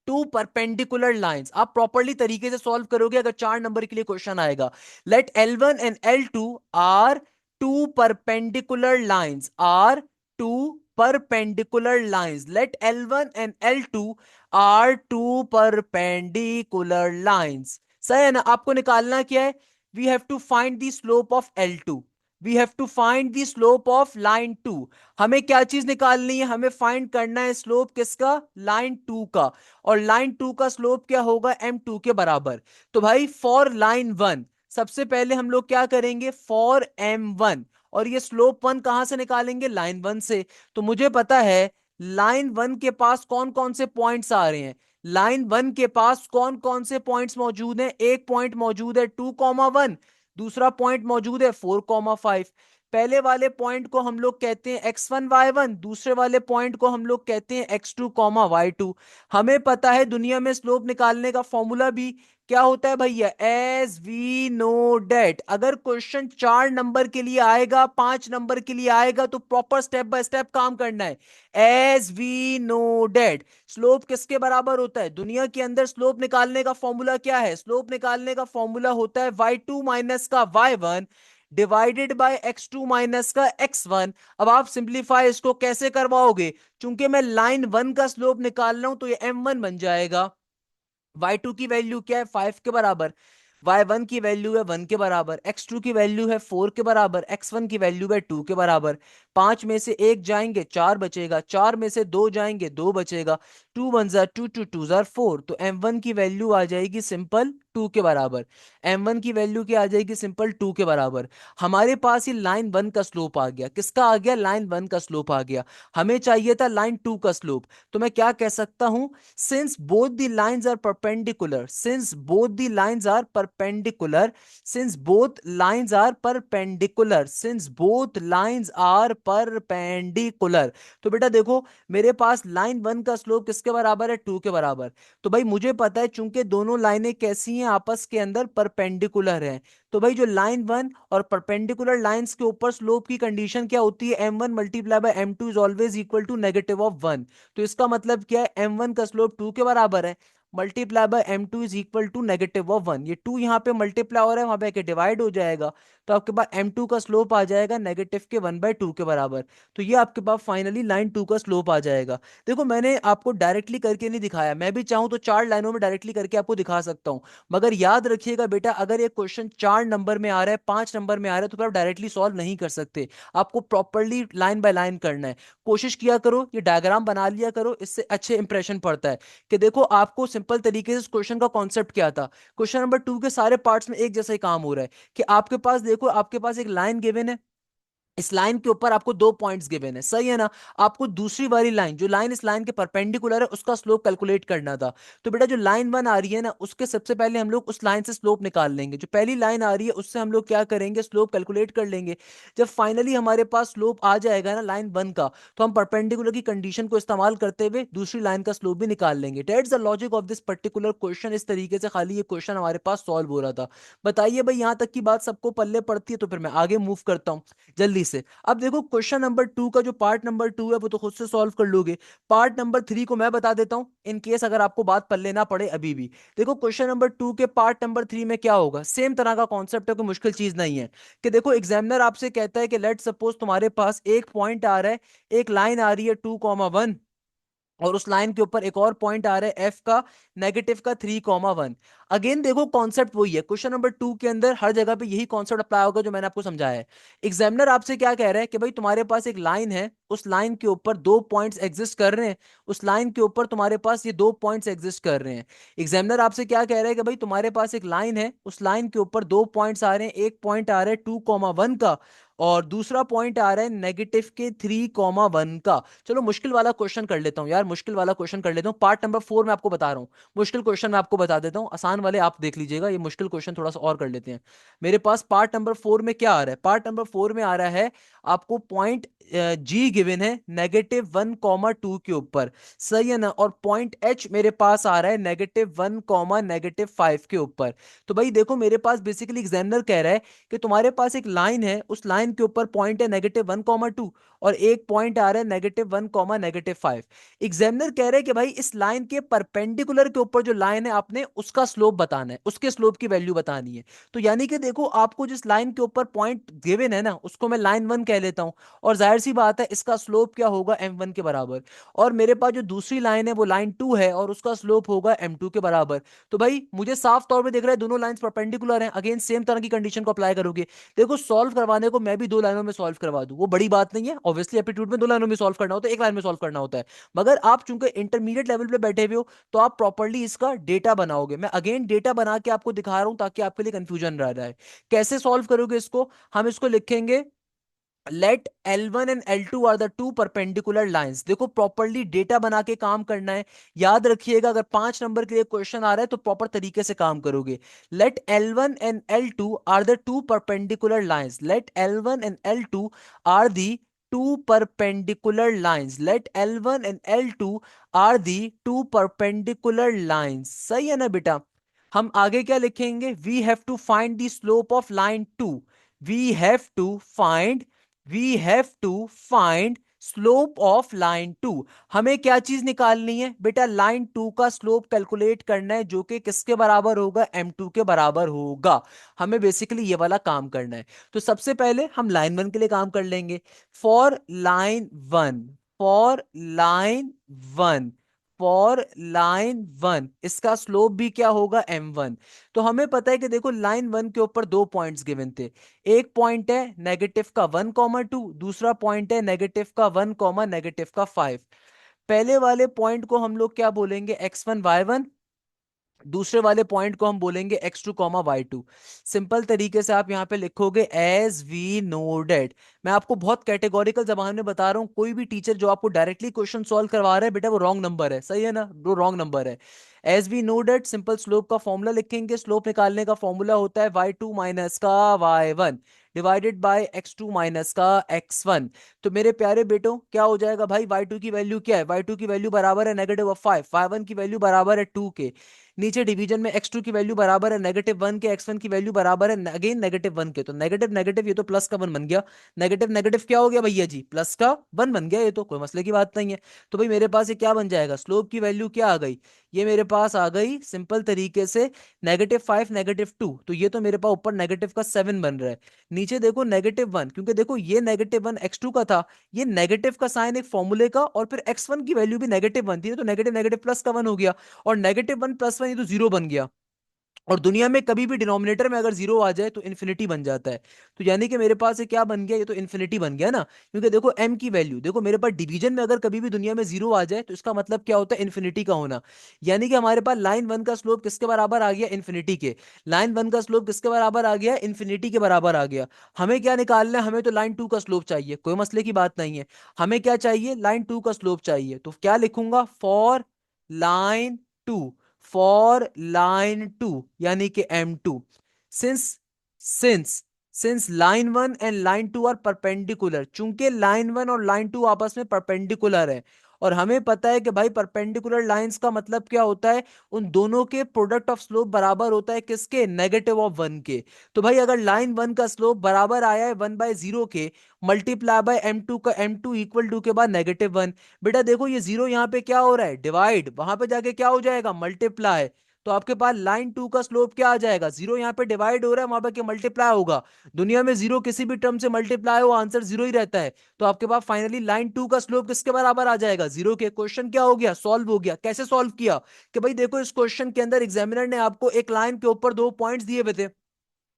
two perpendicular lines. आप प्रॉपरली तरीके से सॉल्व करोगे अगर 4 नंबर के लिए क्वेश्चन आएगा। Let L1 and L2 are two perpendicular lines, are two perpendicular lines. Let L1 and L2 are two perpendicular lines. सही है ना? आपको निकालना क्या है? We have to find the slope of L2, we have to find the slope of line 2। हमें क्या चीज निकालनी है? हमें फाइंड करना है स्लोप किसका? लाइन 2 का। और लाइन 2 का स्लोप क्या होगा? m2 के बराबर। तो भाई फॉर लाइन 1 सबसे पहले हम लोग क्या करेंगे? फॉर m1, और ये स्लोप 1 कहां से निकालेंगे? लाइन 1 से। तो मुझे पता है लाइन 1 के पास कौन कौन से पॉइंट्स आ रहे हैं। लाइन 1 के पास कौन कौन से पॉइंट्स मौजूद हैं? एक पॉइंट मौजूद है 2,1, दूसरा पॉइंट मौजूद है 4,5। पहले वाले पॉइंट को हम लोग कहते हैं x1 y1, दूसरे वाले पॉइंट को हम लोग कहते हैं x2 y2। हमें पता है दुनिया में स्लोप निकालने का फॉर्मूला भी क्या होता है भैया? As we know that. अगर क्वेश्चन 4 नंबर के लिए आएगा, 5 नंबर के लिए आएगा, तो प्रॉपर स्टेप बाय स्टेप काम करना है। As we know that slope किसके बराबर होता है? दुनिया के अंदर स्लोप निकालने का फॉर्मूला क्या है? स्लोप निकालने का फॉर्मूला होता है y2 माइनस का y1 divided by x2 minus का x1। अब आप सिंप्लीफाई इसको कैसे करवाओगे? चूंकि मैं लाइन 1 का स्लोप निकाल रहा हूं, तो ये m1 बन जाएगा। y2 की वैल्यू क्या है? 5 के बराबर। y1 की वैल्यू है 1 के बराबर, x2 की वैल्यू है 4 के बराबर, x1 की वैल्यू है 2 के बराबर। 5 में से 1 जाएंगे 4 बचेगा, 4 में से 2 जाएंगे 2 बचेगा। 2 1 जार 2, 2 2 जार 4। तो m1 की वैल्यू आ जाएगी सिंपल 2 के बराबर। m1 की वैल्यू क्या आ जाएगी? सिंपल 2 के बराबर। हमारे पास ये लाइन 1 का स्लोप आ गया। किसका आ गया? लाइन 1 का स्लोप आ गया। हमें चाहिए था लाइन 2 का स्लोप। तो मैं क्या कह सकता हूं? since both the lines are perpendicular, since both the lines are perpendicular, since both lines are perpendicular, since both lines are perpendicular। तो बेटा देखो, मेरे पास लाइन 1 का स्लोप किसके बराबर है? 2 के बराबर। तो भाई मुझे पता है चूंकि दोनों लाइनें कैसी हैं? आपस के अंदर परपेंडिकुलर हैं। तो भाई जो लाइन 1 और परपेंडिकुलर लाइंस के ऊपर स्लोप की कंडीशन क्या होती है? m1 multiply by m2 is always equal to negative of 1। तो इसका मतलब क्या है? m1 का स्लोप 2 के बराबर है, multiply by m2 is equal to negative of 1। ये 2 यहाँ पे मल्टीप्लाई हो रहा है, वहां पे आके डिवाइड हो जाएगा। तो आपके पास m2 का स्लोप आ जाएगा नेगेटिव के 1/2 के बराबर। तो ये आपके पास फाइनली लाइन 2 का स्लोप आ जाएगा। देखो, मैंने आपको डायरेक्टली करके नहीं दिखाया, मैं भी चाहूं तो 4 लाइनों में डायरेक्टली करके आपको दिखा सकता हूं। मगर याद रखिएगा बेटा, अगर ये क्वेश्चन 4 नंबर में आ रहा है, 5 नंबर में आ रहा है, तो फिर आप डायरेक्टली सॉल्व नहीं कर सकते। आपको प्रॉपरली लाइन बाय लाइन करना है। कोशिश किया करो, ये डायग्राम बना लिया करो, इससे अच्छे इंप्रेशन पड़ता है। कि देखो, आपको सिंपल तरीके से इस क्वेश्चन का कॉन्सेप्ट क्या था। क्वेश्चन नंबर 2 के सारे पार्ट्स में एक जैसा ही काम हो रहा है। कि आपके पास देखो, आपके पास एक लाइन गिवन है, इस लाइन के ऊपर आपको 2 पॉइंट्स गिवन है, सही है ना? आपको दूसरी वाली लाइन, जो लाइन इस लाइन के परपेंडिकुलर है, उसका स्लोप कैलकुलेट करना था। तो बेटा जो लाइन 1 आ रही है ना, उसके सबसे पहले हम लोग उस लाइन से स्लोप निकाल लेंगे। जो पहली लाइन आ रही है उससे हम लोग क्या करेंगे? स्लोप कैलकुलेट कर लेंगे। जब फाइनली हमारे पास स्लोप आ जाएगा ना लाइन 1 का, तो हम परपेंडिकुलर की कंडीशन को इस्तेमाल करते हुए दूसरी लाइन का स्लोप भी निकाल लेंगे। That's the logic of this particular question. इस तरीके से खाली ये क्वेश्चन हमारे पास सॉल्व हो रहा था। बताइए भाई, यहां तक की बात सबको पल्ले पड़ती है? तो फिर मैं आगे मूव करता हूं जल्दी से। अब देखो, क्वेश्चन नंबर 2 का जो पार्ट नंबर 2 है वो तो खुद से सॉल्व कर लोगे। पार्ट नंबर 3 को मैं बता देता हूं, इन केस अगर आपको बात पल्ले ना पड़े अभी भी। देखो, क्वेश्चन नंबर 2 के पार्ट नंबर 3 में क्या होगा? सेम तरह का कॉन्सेप्ट है, कोई मुश्किल चीज नहीं है। कि देखो, एग्जामिनर आपसे कहता है कि लेट सपोज तुम्हारे पास एक पॉइंट आ रहा है, एक लाइन आ रही है 2,1, और उस लाइन के ऊपर एक और पॉइंट आ रहा है एफ का, नेगेटिव का 3,1। अगेन देखो कॉन्सेप्ट वही है, क्वेश्चन नंबर 2 के अंदर हर जगह पे यही कॉन्सेप्ट अप्लाई होगा जो मैंने आपको समझाया है। एग्जामिनर आपसे क्या कह रहा है कि भाई तुम्हारे पास एक लाइन है, उस लाइन के ऊपर दो पॉइंट्स एग्जिस्ट कर रहे हैं, उस लाइन के ऊपर तुम्हारे पास ये दो पॉइंट्स एग्जिस्ट कर रहे हैं। एग्जामिनर आपसे क्या कह रहा है कि भाई तुम्हारे पास एक लाइन है, उस लाइन के ऊपर दो पॉइंट्स आ रहे हैं, एक पॉइंट आ रहा है 2,1 का, और दूसरा पॉइंट आ रहा है नेगेटिव के 3,1 का। चलो मुश्किल वाला क्वेश्चन कर लेता हूं यार, मुश्किल वाला क्वेश्चन कर लेता हूं, पार्ट नंबर 4 में आपको बता रहा हूं। मुश्किल क्वेश्चन मैं आपको बता देता हूं, आसान वाले आप देख लीजिएगा, ये मुश्किल क्वेश्चन थोड़ा सा और कर लेते हैं। मेरे पास पार्ट नंबर 4 में क्या आ रहा है, पार्ट नंबर 4 में आ रहा है आपको पॉइंट जी गिवन है -1,2 के ऊपर, सही है ना, और पॉइंट एच मेरे पास आ रहा है -1, -5 के ऊपर। तो भाई देखो मेरे पास बेसिकली एग्जामिनर कह रहा है कि तुम्हारे पास एक लाइन है, उस लाइन के ऊपर पॉइंट है -1,2 और एक पॉइंट आ रहा है -1, -5। एग्जामिनर कह रहे हैं कि भाई इस लाइन के परपेंडिकुलर के ऊपर जो लाइन है आपने उसका स्लोप बताना है, उसके स्लोप की वैल्यू बतानी है। तो यानी कि देखो आपको जिस लाइन के ऊपर पॉइंट गिवन है ना उसको मैं लाइन 1 कह लेता हूं, और जाहिर सी बात है इसका स्लोप क्या होगा m1 के बराबर। और मेरे पास जो दूसरी लाइन है वो लाइन 2 है और उसका स्लोप होगा m2 के बराबर। तो भाई मुझे साफ तौर पे दिख रहा है दोनों लाइंस परपेंडिकुलर हैं, अगेन सेम तरह की कंडीशन को अप्लाई करोगे। देखो सॉल्व करवाने को मैं भी दो लाइनों में सॉल्व करवा दूं वो बड़ी बात नहीं है, ऑब्वियसली एप्टीट्यूड में दो लाइनों में सॉल्व करना होता है, एक लाइन में सॉल्व करना होता है। मगर आप चूंकि इंटरमीडिएट लेवल पे बैठे हुए हो तो आप प्रॉपर्ली इसका डेटा बनाओगे, मैं अगेन डेटा बना के आपको दिखा रहा हूं ताकि आपके लिए कंफ्यूजन रह रहा है। कैसे सॉल्व करोगे इसको, हम इसको लिखेंगे let L1 and L2 are the two perpendicular lines. देखो प्रॉपरली डेटा बना के काम करना है, याद रखिएगा अगर 5 नंबर के लिए क्वेश्चन आ रहा है तो प्रॉपर तरीके से काम करोगे। Let L1 and L2 are the two perpendicular lines, let L1 and L2 are the two perpendicular lines, let L1 and L2 are the two perpendicular lines, सही है ना बेटा। हम आगे क्या लिखेंगे, we have to find the slope of line 2, we have to find, we have to find slope of line 2। हमें क्या चीज निकालनी है बेटा, लाइन 2 का स्लोप कैलकुलेट करना है जो कि किसके बराबर होगा, m2 के बराबर होगा। हमें बेसिकली ये वाला काम करना है। तो सबसे पहले हम लाइन 1 के लिए काम कर लेंगे। For line 1, for line 1, for line 1 इसका स्लोप भी क्या होगा, m1। तो हमें पता है कि देखो लाइन 1 के ऊपर दो पॉइंट्स गिवन थे, एक पॉइंट है नेगेटिव का 1,2, दूसरा पॉइंट है नेगेटिव का 1, नेगेटिव का 5। पहले वाले पॉइंट को हम लोग क्या बोलेंगे, x1 y1, दूसरे वाले पॉइंट को हम बोलेंगे x2 y2। सिंपल तरीके से आप यहां पे लिखोगे एज वी नोडेड। मैं आपको बहुत कैटेगोरिकल जबान में बता रहा हूं, कोई भी टीचर जो आपको डायरेक्टली क्वेश्चन सॉल्व करवा रहा है बेटा वो रॉन्ग नंबर है, सही है ना, वो रॉन्ग नंबर है। As we noted simple slope का फॉर्मूला लिखेंगे, स्लोप निकालने का फॉर्मूला होता है y2 माइनस का y1 divided by x2 minus का x1। तो मेरे प्यारे बेटों क्या हो जाएगा भाई, y2 की वैल्यू क्या है, y2 की वैल्यू बराबर है -5, y1 की वैल्यू बराबर है 2 के, नीचे डिवीजन में x2 की वैल्यू बराबर है -1 के, x1 की वैल्यू बराबर है अगेन -1 के। तो नेगेटिव नेगेटिव ये तो प्लस का 1 बन गया, नेगेटिव नेगेटिव क्या हो गया भैया जी, प्लस का 1 बन गया, ये तो कोई मसले की बात नहीं है। तो भाई मेरे पास ये क्या बन जाएगा, स्लोप की वैल्यू क्या आ गई, ये मेरे पास आ गई सिंपल तरीके से -5 -2। तो ये तो मेरे पास ऊपर -7 बन रहा है, नीचे देखो -1, क्योंकि देखो ये -1 x2 का था, ये नेगेटिव का साइन एक फॉर्मूले का, और फिर x1 की वैल्यू भी नेगेटिव 1 थी, तो नेगेटिव नेगेटिव प्लस का 1 हो गया, और -1 + 1 ये तो 0 बन गया। और दुनिया में कभी भी डिनोमिनेटर में अगर जीरो आ जाए तो इन्फिनिटी बन जाता है। तो यानी कि मेरे पास ये क्या बन गया, ये तो इन्फिनिटी बन गया ना, क्योंकि देखो m की वैल्यू, देखो मेरे पास डिवीजन में अगर कभी भी दुनिया में जीरो आ जाए तो इसका मतलब क्या होता है, इन्फिनिटी का होना। यानी कि हमारे पास लाइन 1 का स्लोप किसके बराबर आ गया, इन्फिनिटी के। लाइन 1 का स्लोप किसके बराबर आ गया, इन्फिनिटी के बराबर आ गया। हमें क्या निकालना है, हमें तो लाइन 2 का स्लोप चाहिए, कोई मसले की बात नहीं है। हमें क्या चाहिए, लाइन 2 का स्लोप चाहिए, तो क्या लिखूंगा, लाइन 2 फॉर लाइन 2 यानी कि m2, since since since line 1 and line 2 are perpendicular, चूंकि लाइन 1 और लाइन 2 आपस में परपेंडिकुलर है, और हमें पता है कि भाई परपेंडिकुलर लाइंस का मतलब क्या होता है, उन दोनों के प्रोडक्ट ऑफ स्लोप बराबर होता है किसके, -1 के। तो भाई अगर लाइन 1 का स्लोप बराबर आया है 1/0 के, मल्टीप्लाई बाय m2 का, m2 इक्वल टू के बाद -1, बेटा देखो ये जीरो यहाँ पे क्या हो रहा है, डिवाइड, वहां पे जाके क्या हो जाएगा, मल्टीप्लाई। तो आपके पास लाइन टू का स्लोप क्या आ जाएगा, जीरो यहाँ पे डिवाइड हो रहा है, वहां पर क्या मल्टीप्लाई होगा, दुनिया में जीरो किसी भी टर्म से मल्टीप्लाई हो आंसर जीरो ही रहता है। तो आपके पास फाइनली लाइन टू का स्लोप किसके बराबर आ जाएगा, जीरो के। क्वेश्चन क्या हो गया, सॉल्व हो गया। कैसे सॉल्व किया, कि भाई देखो इस क्वेश्चन के अंदर एग्जामिनर ने आपको एक लाइन के ऊपर दो पॉइंट्स दिए हुए थे,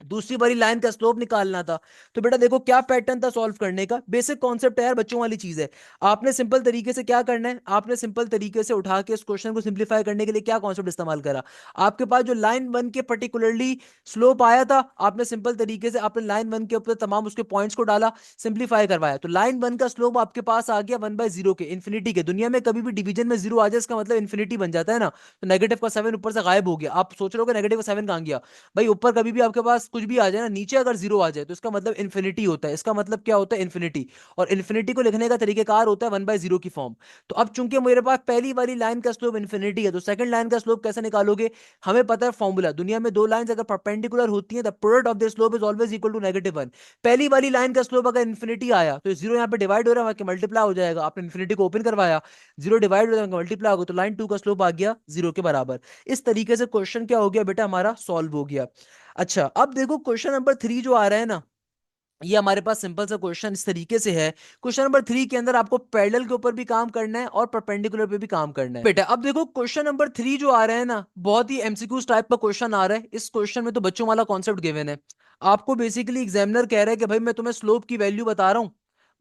दूसरी वाली लाइन का स्लोप निकालना था। तो बेटा देखो क्या पैटर्न था सॉल्व करने का, बेसिक कॉन्सेप्ट है यार, बच्चों वाली चीज है। आपने सिंपल तरीके से क्या करना है, आपने सिंपल तरीके से उठा के इस क्वेश्चन को सिंप्लीफाई करने के लिए क्या कॉन्सेप्ट इस्तेमाल करा, आपके पास जो लाइन वन के पर्टिकुलरली स्लोप आया था, आपने सिंपल तरीके से आपने लाइन वन के ऊपर तमाम उसके पॉइंट्स को डाला, सिंप्लीफाई करवाया, तो लाइन वन का स्लोप आपके पास आ गया वन बाय जीरो के, इन्फिनिटी के। दुनिया में कभी भी डिवीजन में जीरो आ जाए इसका मतलब इन्फिनिटी बन जाता है ना, तो नेगेटिव का सेवन ऊपर से गायब हो गया। आप सोच रहे हो नेगेटिव का सेवन कहां गया, भाई ऊपर कभी भी आपके पास कुछ भी आ जाए ना, नीचे अगर जीरो आ जाए तो इसका मतलब इन्फिनिटी होता है। इसका मतलब क्या होता है, इन्फिनिटी। और इन्फिनिटी को लिखने का तरीकेकार होता है वन बाय जीरो की फॉर्म। तो अब चूंकि मेरे पास पहली वाली लाइन का स्लोप इन्फिनिटी है, तो सेकंड लाइन का स्लोप कैसे निकालोगे, हमें पता है फॉर्मूला, दुनिया में दो लाइंस अगर परपेंडिकुलर होती हैं the product of their slope is always equal to negative one. पहली वाली लाइन का स्लोप अगर इन्फिनिटी आया तो जीरो यहाँ पे डिवाइड हो रहा है, मल्टीप्लाई हो जाएगा, आपने इन्फिनिटी को ओपन करवाया, जीरो डिवाइड हो जाएगा मल्टीप्लाई होगा, तो लाइन टू का स्लोप आ गया जीरो के बराबर। इस तरीके से क्वेश्चन क्या हो गया बेटा, हमारा सॉल्व हो गया। अच्छा अब देखो क्वेश्चन नंबर थ्री जो आ रहा है ना, ये हमारे पास सिंपल सा क्वेश्चन इस तरीके से है। क्वेश्चन नंबर थ्री के अंदर आपको पैरेलल के ऊपर भी काम करना है और परपेंडिकुलर पे भी काम करना है बेटा। अब देखो क्वेश्चन नंबर थ्री जो आ रहा है ना, बहुत ही एमसीक्यूज टाइप का क्वेश्चन आ रहा है। इस क्वेश्चन में तो बच्चों वाला कॉन्सेप्ट गिवन है। आपको बेसिकली एग्जामिनर कह रहा है कि भाई मैं तुम्हें स्लोप की वैल्यू बता रहा हूं,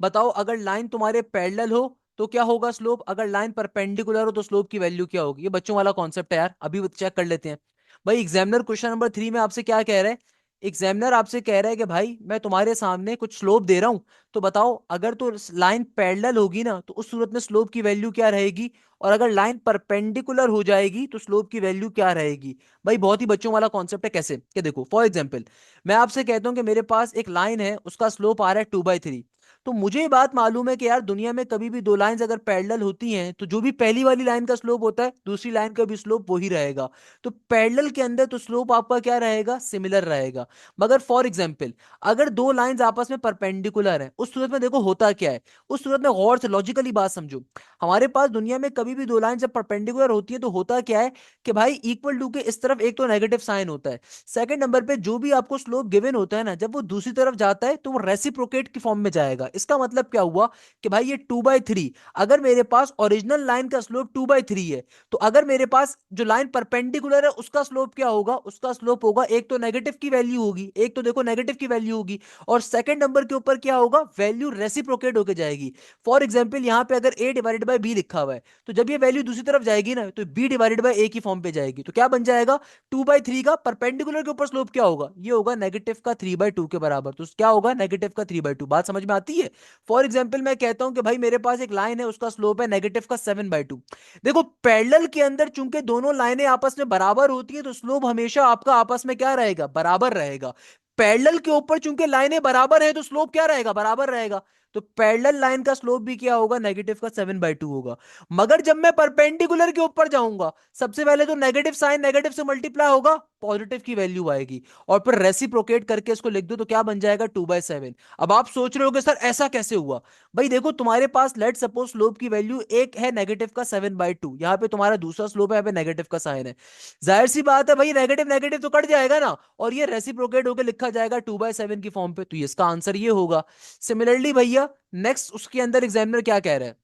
बताओ अगर लाइन तुम्हारे पैरेलल हो तो क्या होगा स्लोप, अगर लाइन परपेंडिकुलर हो तो स्लोप की वैल्यू क्या होगी। ये बच्चों वाला कॉन्सेप्ट है यार, अभी चेक कर लेते हैं। भाई एग्जामिनर क्वेश्चन नंबर थ्री में आपसे क्या कह रहा है, एग्जामिनर आपसे कह रहा है कि भाई मैं तुम्हारे सामने कुछ स्लोप दे रहा हूं, तो बताओ अगर तो लाइन पैरेलल होगी ना तो उस सूरत में स्लोप की वैल्यू क्या रहेगी, और अगर लाइन परपेंडिकुलर हो जाएगी तो स्लोप की वैल्यू क्या रहेगी। भाई बहुत ही बच्चों वाला कॉन्सेप्ट है। कैसे कि देखो फॉर एग्जाम्पल मैं आपसे कहता हूं कि मेरे पास एक लाइन है, उसका स्लोप आ रहा है टू बाई थ्री। तो मुझे ये बात मालूम है कि यार दुनिया में कभी भी दो लाइंस अगर पैरेलल होती हैं तो जो भी पहली वाली लाइन का स्लोप होता है दूसरी लाइन का भी स्लोप वही रहेगा। तो पैरेलल के अंदर तो स्लोप आपका क्या रहेगा, सिमिलर रहेगा। मगर फॉर एग्जाम्पल अगर दो लाइंस आपस में परपेंडिकुलर हैं, उस सूरत में देखो होता क्या है, उस सूरत में गौर से लॉजिकली बात समझो। हमारे पास दुनिया में कभी भी दो लाइन जब परपेंडिकुलर होती है तो होता क्या है कि भाई इक्वल टू के इस तरफ एक तो नेगेटिव साइन होता है, सेकंड नंबर पे जो भी आपको स्लोप गिवन होता है ना, जब वो दूसरी तरफ जाता है तो वो रेसिप्रोकेट की फॉर्म में जाएगा। इसका मतलब क्या हुआ कि भाई ये टू बाई थ्री, अगर मेरे पास ओरिजिनल लाइन का स्लोप टू बाई थ्री है, तो अगर मेरे पास जो लाइन परपेंडिकुलर है उसका स्लोप क्या होगा, उसका स्लोप होगा एक तो नेगेटिव की वैल्यू होगी, एक तो देखो नेगेटिव की वैल्यू होगी, और सेकंड नंबर के ऊपर क्या होगा, वैल्यू रेसिप्रोकेट होकर जाएगी। फॉर एग्जाम्पल यहां पे अगर ए डिवाइडेड बाय बी लिखा हुआ है, तो जब ये वैल्यू दूसरी तरफ जाएगी ना तो बी डिवाइडेड बाय ए की फॉर्म पे जाएगी, तो क्या बन जाएगा, टू बाई थ्री का परपेंडिकुलर के ऊपर स्लोप क्या होगा, ये होगा नेगेटिव का थ्री बाई टू के बराबर। तो क्या होगा, नेगेटिव का थ्री बाई टू। बात समझ में आती है। फॉर एग्जाम्पल मैं कहता हूं कि भाई मेरे पास एक लाइन है, उसका स्लोप है नेगेटिव का सेवन बाई टू। देखो पैरेलल के अंदर चूंकि दोनों लाइनें आपस में बराबर होती है तो स्लोप हमेशा आपका आपस में क्या रहेगा, बराबर रहेगा। पैरेलल के ऊपर चूंकि लाइनें बराबर है तो स्लोप क्या रहेगा, बराबर रहेगा। तो पैरेलल लाइन का स्लोप भी क्या होगा, नेगेटिव का सेवन बाई टू होगा। मगर जब मैं परपेंडिकुलर के ऊपर जाऊंगा, सबसे पहले तो नेगेटिव साइन नेगेटिव से मल्टीप्लाई होगा, पॉजिटिव की वैल्यू आएगी, और फिर रेसिप्रोकेट करके इसको लिख दो तो क्या बन जाएगा, टू बाई सेवन। अब आप सोच रहे हो सर ऐसा कैसे हुआ। भाई देखो तुम्हारे पास लेट सपोज स्लोप की वैल्यू एक है नेगेटिव का सेवन बाई टू, यहां पे तुम्हारा दूसरा स्लोप है, यहाँ पे नेगेटिव का साइन है। जाहिर सी बात है भाई नेगेटिव नेगेटिव तो कट जाएगा ना, और ये रेसिप्रोकेट होकर लिखा जाएगा टू बाई सेवन की फॉर्म पे, तो इसका आंसर ये होगा। सिमिलरली भैया नेक्स्ट उसके अंदर एग्जामिनर क्या कह रहा है,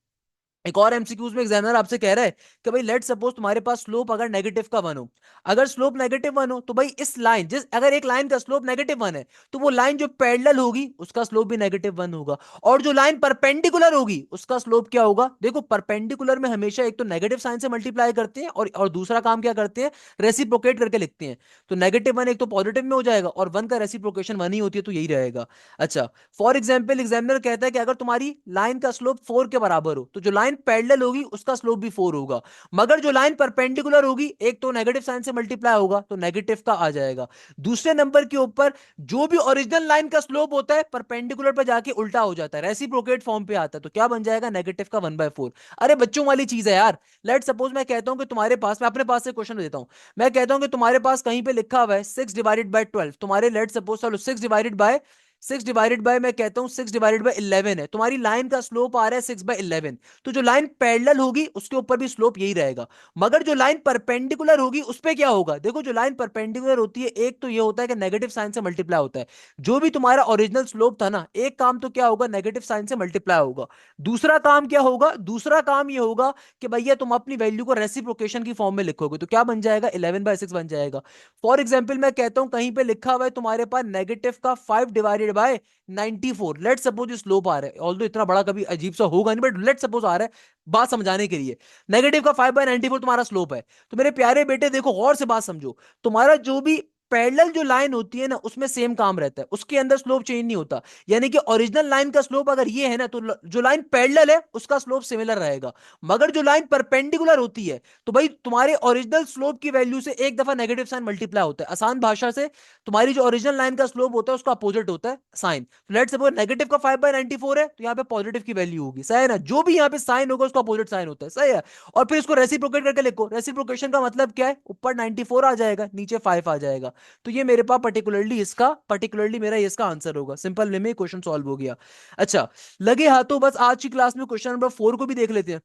एक और एमसीक्यूज में एग्जामिनर आपसे कह रहा है कि भाई लेट सपोज तुम्हारे पास स्लोप अगर नेगेटिव का वन हो, अगर स्लोप नेगेटिव वन हो तो भाई इस लाइन जिस अगर एक लाइन का स्लोप नेगेटिव वन है तो वो लाइन जो पैरेलल होगी उसका स्लोप भी नेगेटिव वन होगा, और जो लाइन परपेंडिकुलर होगी उसका स्लोप क्या होगा। देखो परपेंडिकुलर में हमेशा एक तो नेगेटिव साइन से मल्टीप्लाई करते हैं और दूसरा काम क्या करते हैं, रेसिप्रोकेट करके लिखते हैं। तो नेगेटिव वन एक तो पॉजिटिव में हो जाएगा और वन का रेसिप्रोकेशन वन ही होती है, तो यही रहेगा। अच्छा फॉर एग्जाम्पल एग्जामिनर कहता है कि अगर तुम्हारी लाइन का स्लोप फोर के बराबर हो तो जो लाइन पैरेलल होगी उसका स्लोप भी फोर होगा, मगर जो लाइन परपेंडिकुलर होगी एक तो नेगेटिव साइन से मल्टीप्लाई होगा तो नेगेटिव का आ जाएगा। दूसरे नंबर के ऊपर जो भी ओरिजिनल लाइन का स्लोप होता है परपेंडिकुलर पर जाके उल्टा हो जाता है, रेसिप्रोकेट फॉर्म पे आता है, तो क्या बन जाएगा, नेगेटिव का वन बाय फोर। अरे बच्चों वाली चीज है यार। लेट सपोज मैं कहता हूं कि तुम्हारे पास, मैं अपने पास से क्वेश्चन देता हूं, मैं कहता हूं कि तुम्हारे पास कहीं पे लिखा हुआ है सिक्स डिवाइडेड बाय ट्वेल्व, तुम्हारे लेट सपोज चलो six divided by 6 divided by, मैं कहता हूं 6 डिवाइडेड बाय 11 है, तुम्हारी लाइन का स्लोप आ रहा है 6/11। तो जो लाइन पैरेलल होगी उसके ऊपर भी स्लोप यही रहेगा। मगर जो लाइन परपेंडिकुलर होगी उस पे क्या होगा, देखो जो लाइन परपेंडिकुलर होती है, एक तो ये होता है कि नेगेटिव साइन से मल्टीप्लाई होता है। जो भी तुम्हारा ओरिजिनल स्लोप था ना, एक काम तो क्या होगा, नेगेटिव साइन से मल्टीप्लाई होगा। दूसरा काम क्या होगा, दूसरा काम ये होगा कि भैया तुम अपनी वैल्यू को रेसिप्रोकेशन की फॉर्म में लिखोगे, तो क्या बन जाएगा, 11/6 बन जाएगा। फॉर एग्जाम्पल मैं कहता हूं कहीं पे लिखा हुआ है तुम्हारे पास नेगेटिव का 5/94, लेट सपोज स्लोप आ रहा है, ऑल्दो इतना बड़ा कभी अजीब सा होगा नहीं, बट लेट सपोज आ रहा है बात समझाने के लिए। नेगेटिव का 5/94 तुम्हारा स्लोप है। तो मेरे प्यारे बेटे देखो गौर से बात समझो, तुम्हारा जो भी पैरेलल जो लाइन होती है ना, उसमें सेम काम रहता है, उसके अंदर स्लोप चेंज नहीं होता। यानी कि ओरिजिनल लाइन का स्लोप अगर ये है ना, तो जो लाइन पैरेलल है उसका स्लोप सिमिलर रहेगा। मगर जो लाइन परपेंडिकुलर होती है, तो भाई तुम्हारे ओरिजिनल स्लोप की वैल्यू से एक दफा नेगेटिव साइन मल्टीप्लाई होता है। आसान भाषा से तुम्हारी जो ओरिजिनल लाइन का स्लोप होता है उसका अपोजिट होता है साइन। लेट्स सपोज नेगेटिव का 5/94 है, तो यहाँ पे पॉजिटिव की वैल्यू होगी, सही है ना, जो भी यहाँ पे साइन होगा उसका अपोजिट साइन होता है, सही है। और फिर इसको रेसिप्रोकेट करके लिखो, रेसिप्रोकेशन का मतलब क्या है, ऊपर 94 आ जाएगा, नीचे 5 आ जाएगा। तो ये मेरे पास पर्टिकुलरली मेरा इसका आंसर होगा। सिंपल वे में क्वेश्चन सॉल्व हो गया। अच्छा, लगे हाथों बस आज की क्लास में क्वेश्चन नंबर 4 को भी देख लेते हैं।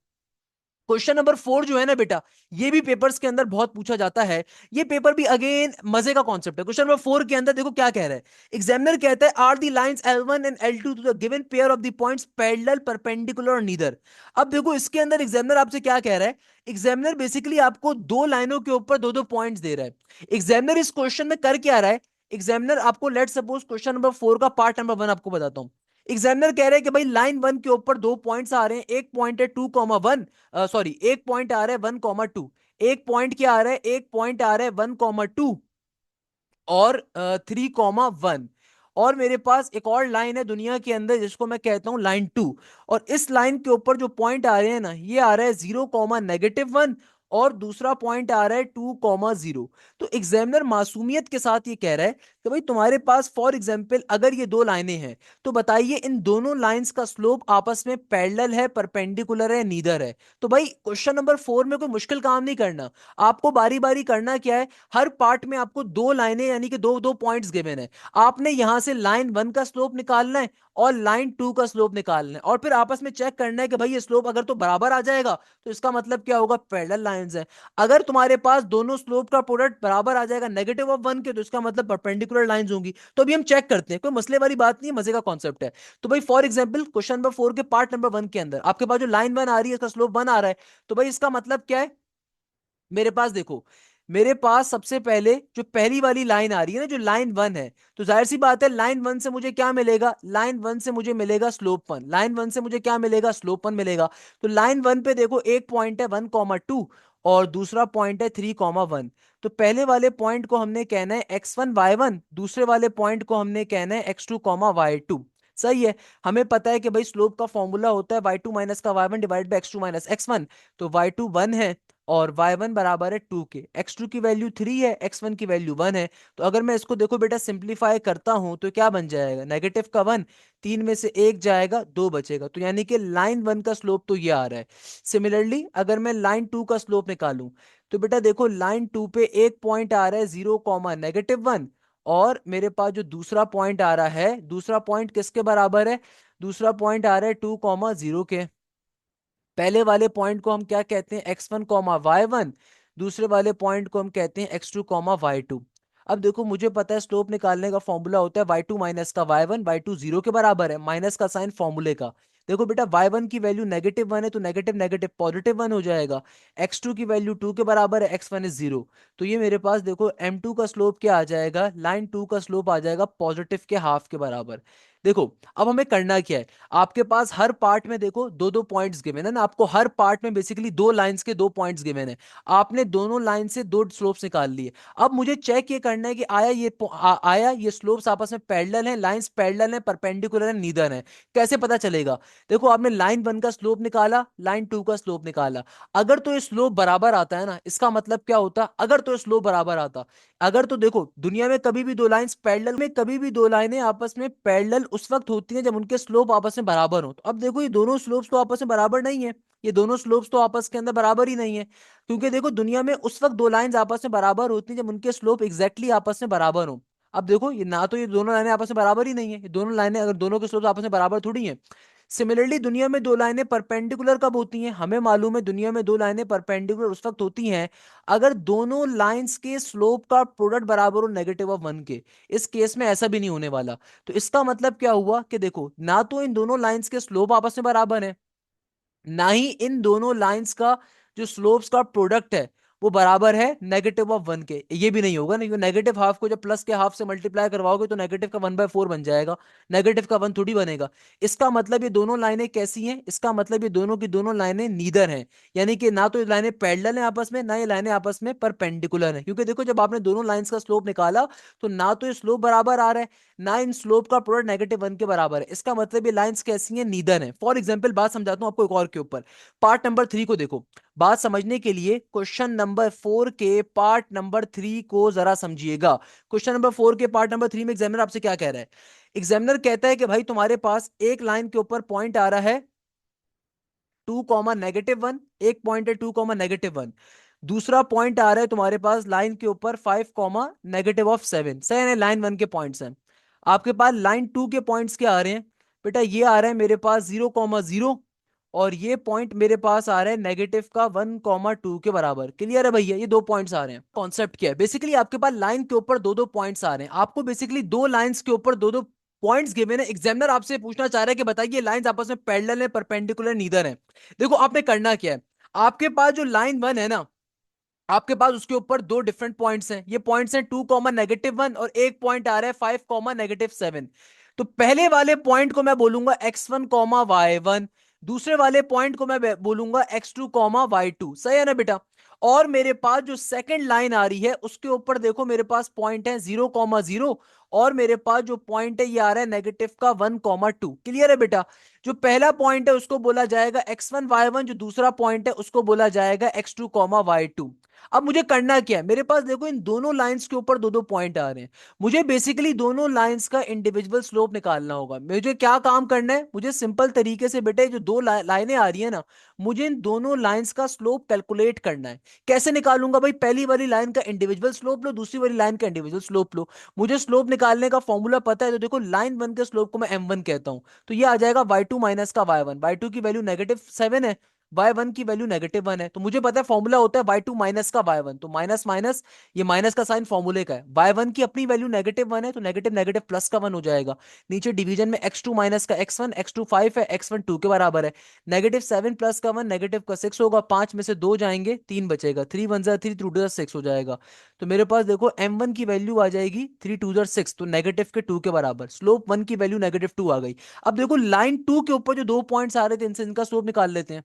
क्वेश्चन नंबर 4 जो है ना बेटा, ये भी पेपर्स के अंदर बहुत पूछा जाता है। ये पेपर भी अगेन मजे का कॉन्सेप्ट है। क्वेश्चन नंबर 4 के अंदर देखो क्या कह रहा है। एग्जामिनर कहता है are the lines L1 and L2 to the given pair of the points parallel perpendicular और नीदर। अब देखो इसके अंदर एग्जामिनर आपसे क्या कह रहा है। एग्जामिनर बेसिकली आपको दो लाइनों के ऊपर दो दो पॉइंट्स दे रहा है। एग्जामिनर इस क्वेश्चन में कर क्या रहा है, एग्जामिनर आपको लेट सपोज क्वेश्चन नंबर 4 का पार्ट नंबर 1 आपको बताता हूं। एग्जामिनर कह रहे हैं कि भाई लाइन 1 के ऊपर दो पॉइंट्स आ रहे हैं, एक पॉइंट है 2,1, सॉरी एक पॉइंट आ रहा है 1,2, एक पॉइंट क्या आ रहा है, एक पॉइंट आ रहा है 1,2 और 3,1। और मेरे पास एक और लाइन है दुनिया के अंदर जिसको मैं कहता हूं लाइन 2। और इस लाइन के ऊपर जो पॉइंट आ रहे हैं ना, ये आ रहा है 0,-1 और दूसरा पॉइंट आ रहा है 2,0। तो एग्जामिनर मासूमियत के साथ ये कह रहा है कि भाई तुम्हारे पास फॉर एग्जाम्पल अगर ये दो लाइनें हैं, तो बताइए इन दोनों लाइंस का स्लोप आपस में पैरेलल है, परपेंडिकुलर है, नीदर है। तो भाई क्वेश्चन नंबर 4 में कोई मुश्किल काम नहीं करना, आपको बारी बारी करना क्या है, हर पार्ट में आपको दो लाइनें यानी कि दो दो पॉइंट्स गिवन है। आपने यहां से लाइन 1 का स्लोप निकालना है और लाइन 2 का स्लोप निकालना है, और फिर आपस में चेक करना है कि भाई ये स्लोप अगर तो बराबर आ जाएगा तो इसका मतलब क्या होगा, पैरेलल लाइंस है। अगर तुम्हारे पास दोनों स्लोप का प्रोडक्ट बराबर आ जाएगा -1 के, तो इसका मतलब परपेंडिकुलर लाइंस होंगी। तो अभी हम चेक करते हैं, कोई मसले वाली बात नहीं है, मजे का कॉन्सेप्ट है। तो भाई फॉर एग्जाम्पल क्वेश्चन नंबर 4 के पार्ट नंबर 1 के अंदर आपके पास जो लाइन 1 आ रही है, इसका स्लोप 1 आ रहा है। तो भाई इसका मतलब क्या है, मेरे पास देखो, मेरे पास सबसे पहले जो पहली वाली लाइन आ रही है ना, जो लाइन 1 है, तो जाहिर सी बात है लाइन 1 से मुझे क्या मिलेगा, लाइन 1 से मुझे मिलेगा स्लोप 1, लाइन 1 से मुझे क्या मिलेगा, स्लोप 1 मिलेगा। तो लाइन 1 पे देखो एक पॉइंट है 1,2 और दूसरा पॉइंट है 3,1। तो पहले वाले पॉइंट को हमने कहना है x1 y1, दूसरे वाले पॉइंट को हमने कहना है x2 y2। सही है। हमें पता है कि भाई स्लोप का फॉर्मूला होता है y2 माइनस का y1 divide by x2 minus x1। तो y2 1 है और y1 बराबर है 2 के, x2 की वैल्यू 3 है, x1 की वैल्यू 1 है। तो अगर मैं इसको देखो बेटा सिंप्लीफाई करता हूं तो क्या बन जाएगा, नेगेटिव का 1, 3 में से एक जाएगा, 2 बचेगा। तो यानी कि लाइन 1 का स्लोप तो ये आ रहा है। सिमिलरली अगर मैं लाइन 2 का स्लोप निकालूं, तो बेटा देखो लाइन 2 पे एक पॉइंट आ रहा है 0,-1, और मेरे पास जो दूसरा पॉइंट आ रहा है, दूसरा पॉइंट किसके बराबर है, दूसरा पॉइंट आ रहा है 2,0 के। पहले वाले पॉइंट को हम क्या कहते हैं, x1, y1, दूसरे वाले पॉइंट को हम कहते हैं x2, y2। अब देखो मुझे पता है स्लोप निकालने का फॉर्मूला होता है y2 माइनस का y1, y2 0 के बराबर है, माइनस का साइन फॉर्मूले का। देखो बेटा y1 की वैल्यू -1 है, तो नेगेटिव नेगेटिव पॉजिटिव 1 हो जाएगा। x2 की वैल्यू 2 के बराबर है, x1 इज 0। तो ये मेरे पास देखो m2 का स्लोप क्या आ जाएगा, लाइन 2 का स्लोप आ जाएगा पॉजिटिव के हाफ के बराबर। देखो अब हमें करना क्या है, आपके पास हर पार्ट में देखो दो दो पॉइंट्स गिवन है ना, आपको हर पार्ट में बेसिकली दो लाइंस के दो पॉइंट्स गिवन है। आपने दोनों लाइन से दो स्लोप्स निकाल लिए। अब मुझे चेक ये करना है कि आया ये स्लोप्स आपस में पैरेलल हैं, लाइंस पैरेलल हैं, परपेंडिकुलर है, नीदर है। कैसे पता चलेगा, देखो आपने लाइन 1 का स्लोप निकाला, लाइन 2 का स्लोप निकाला। अगर तो ये स्लोप बराबर आता है ना, इसका मतलब क्या होता, अगर तो स्लोप बराबर आता, अगर तो देखो दुनिया में कभी भी दो लाइंस पैरेलल में, कभी भी दो लाइनें आपस में पैरेलल उस वक्त होती हैं जब उनके स्लोप आपस में बराबर हो। तो अब देखो ये दोनों स्लोप्स तो आपस में बराबर नहीं है, ये दोनों स्लोप्स तो आपस के अंदर बराबर ही नहीं है। क्योंकि देखो दुनिया में उस वक्त दो लाइंस आपस में बराबर होती हैं जब उनके स्लोप एग्जैक्टली आपस में बराबर हो। अब देखो ये ना, तो ये दोनों लाइनें आपस में बराबर ही नहीं है, ये दोनों लाइनें अगर दोनों के स्लोप आपस में बराबर थोड़ी हैं। सिमिलरली दुनिया में दो लाइनें परपेंडिकुलर कब होती हैं? हमें मालूम है दुनिया में दो लाइनें परपेंडिकुलर उस वक्त होती हैं अगर दोनों लाइंस के स्लोप का प्रोडक्ट बराबर हो -1 के। इस केस में ऐसा भी नहीं होने वाला। तो इसका मतलब क्या हुआ कि देखो, ना तो इन दोनों लाइंस के स्लोप आपस में बराबर है, ना ही इन दोनों लाइंस का जो स्लोप्स का प्रोडक्ट है वो बराबर है -1 के। ये भी नहीं होगा, नहीं, नेगेटिव हाफ को जब प्लस के हाफ से मल्टीप्लाई करवाओगे तो नेगेटिव का 1/4 बन जाएगा, नेगेटिव का 1 थोड़ी बनेगा। इसका मतलब ये दोनों लाइनें कैसी हैं? इसका मतलब ये दोनों की दोनों लाइनें नीदर हैं, यानी कि ना तो ये लाइनें पैरेलल हैं आपस में, ना ये लाइनें आपस में परपेंडिकुलर हैं। क्योंकि देखो, जब आपने दोनों लाइंस का स्लोप निकाला तो ना तो ये स्लोप बराबर आ रहा है, ना इन स्लोप का प्रोडक्ट -1 के बराबर है। इसका मतलब ये लाइंस कैसी हैं? नीदर हैं। फॉर एग्जाम्पल बात समझाता हूं आपको एक और के ऊपर। पार्ट नंबर 3 को देखो, बात समझने के लिए क्वेश्चन नंबर 4 के पार्ट नंबर 3 को जरा समझिएगा। क्वेश्चन नंबर 4 के पार्ट नंबर 3 में एग्जामिनर आपसे क्या कह रहा है? एग्जामिनर कहता है कि भाई तुम्हारे पास एक लाइन के ऊपर पॉइंट आ रहा है 2, -1, एक पॉइंट है 2, -1, दूसरा पॉइंट आ रहा है तुम्हारे पास लाइन के ऊपर 5, -7। सही है ना? लाइन 1 के पॉइंट्स हैं। आपके पास लाइन 2 के पॉइंट्स क्या आ रहे हैं? बेटा ये आ रहा है मेरे पास 0, 0, और ये पॉइंट मेरे पास आ रहा है नेगेटिव का 1, 2 के बराबर। क्लियर है भैया? ये दो पॉइंट्स आ रहे हैं। कॉन्सेप्ट क्या है? बेसिकली आपके पास लाइन के ऊपर दो दो पॉइंट्स आ रहे हैं, आपको बेसिकली दो लाइंस के ऊपर दो दो पॉइंट्स गिवन है। एग्जामिनर आपसे पूछना चाह रहा है कि बताइए लाइंस आपस में पैरेलल है, परपेंडिकुलर नीदर है। देखो आपने करना क्या है, आपके पास जो लाइन 1 है ना, आपके पास उसके ऊपर दो डिफरेंट पॉइंट्स हैं। ये पॉइंट्स हैं 2, -1 और एक पॉइंट आ रहा है 5, -7। तो पहले वाले पॉइंट को मैं बोलूंगा x1, y1, दूसरे वाले पॉइंट को मैं बोलूंगा x2, y2। सही है ना बेटा? और मेरे पास जो सेकंड लाइन आ रही है उसके ऊपर देखो मेरे पास पॉइंट है 0, 0, और मेरे पास जो पॉइंट है ये आ रहा है नेगेटिव का 1, 2। क्लियर है बेटा? जो पहला पॉइंट है उसको बोला जाएगा x1, y1, जो दूसरा पॉइंट है उसको बोला जाएगा x2, y2। अब मुझे करना क्या है? मेरे पास देखो इन दोनों लाइंस के ऊपर दो दो पॉइंट आ रहे हैं, मुझे बेसिकली दोनों लाइंस का इंडिविजुअल स्लोप निकालना होगा। मुझे क्या काम करना है? मुझे सिंपल तरीके से बेटे जो दो लाइनें आ रही है ना, मुझे इन दोनों लाइंस का स्लोप कैलकुलेट करना है। कैसे निकालूंगा भाई? पहली वाली लाइन का इंडिविजुअल स्लोप लो, दूसरी वाली लाइन का इंडिविजुअल स्लोप लो। मुझे स्लोप निकालने का फॉर्मूला पता है, तो देखो लाइन 1 के स्लोप को मैं m1 कहता हूं, तो ये आ जाएगा y2 माइनस का y1। y2 की वैल्यू -7 है, y1 की वैल्यू -1 है, तो मुझे पता है फॉर्मूला होता है y2 माइनस का y1, तो माइनस माइनस, ये माइनस का साइन फॉर्मूले का है। y1 की अपनी वैल्यू -1 है, तो नेगेटिव नेगेटिव प्लस का 1 हो जाएगा। नीचे डिवीजन में x2 माइनस का x1, x2 5 है, x1 2 के बराबर है। -7 प्लस का 1 नेगेटिव का 6 होगा, 5 में से 2 जाएंगे, 3 बचेगा, 3 1 3, 3 2 6 हो जाएगा। तो मेरे पास देखो m1 की वैल्यू आ जाएगी 3 2 6, तो नेगेटिव के 2 के बराबर। स्लोप 1 की वैल्यू -2 आ गई। अब देखो लाइन 2 के ऊपर जो दो पॉइंट्स आ रहे थे इनसे इनका स्लोप निकाल लेते हैं।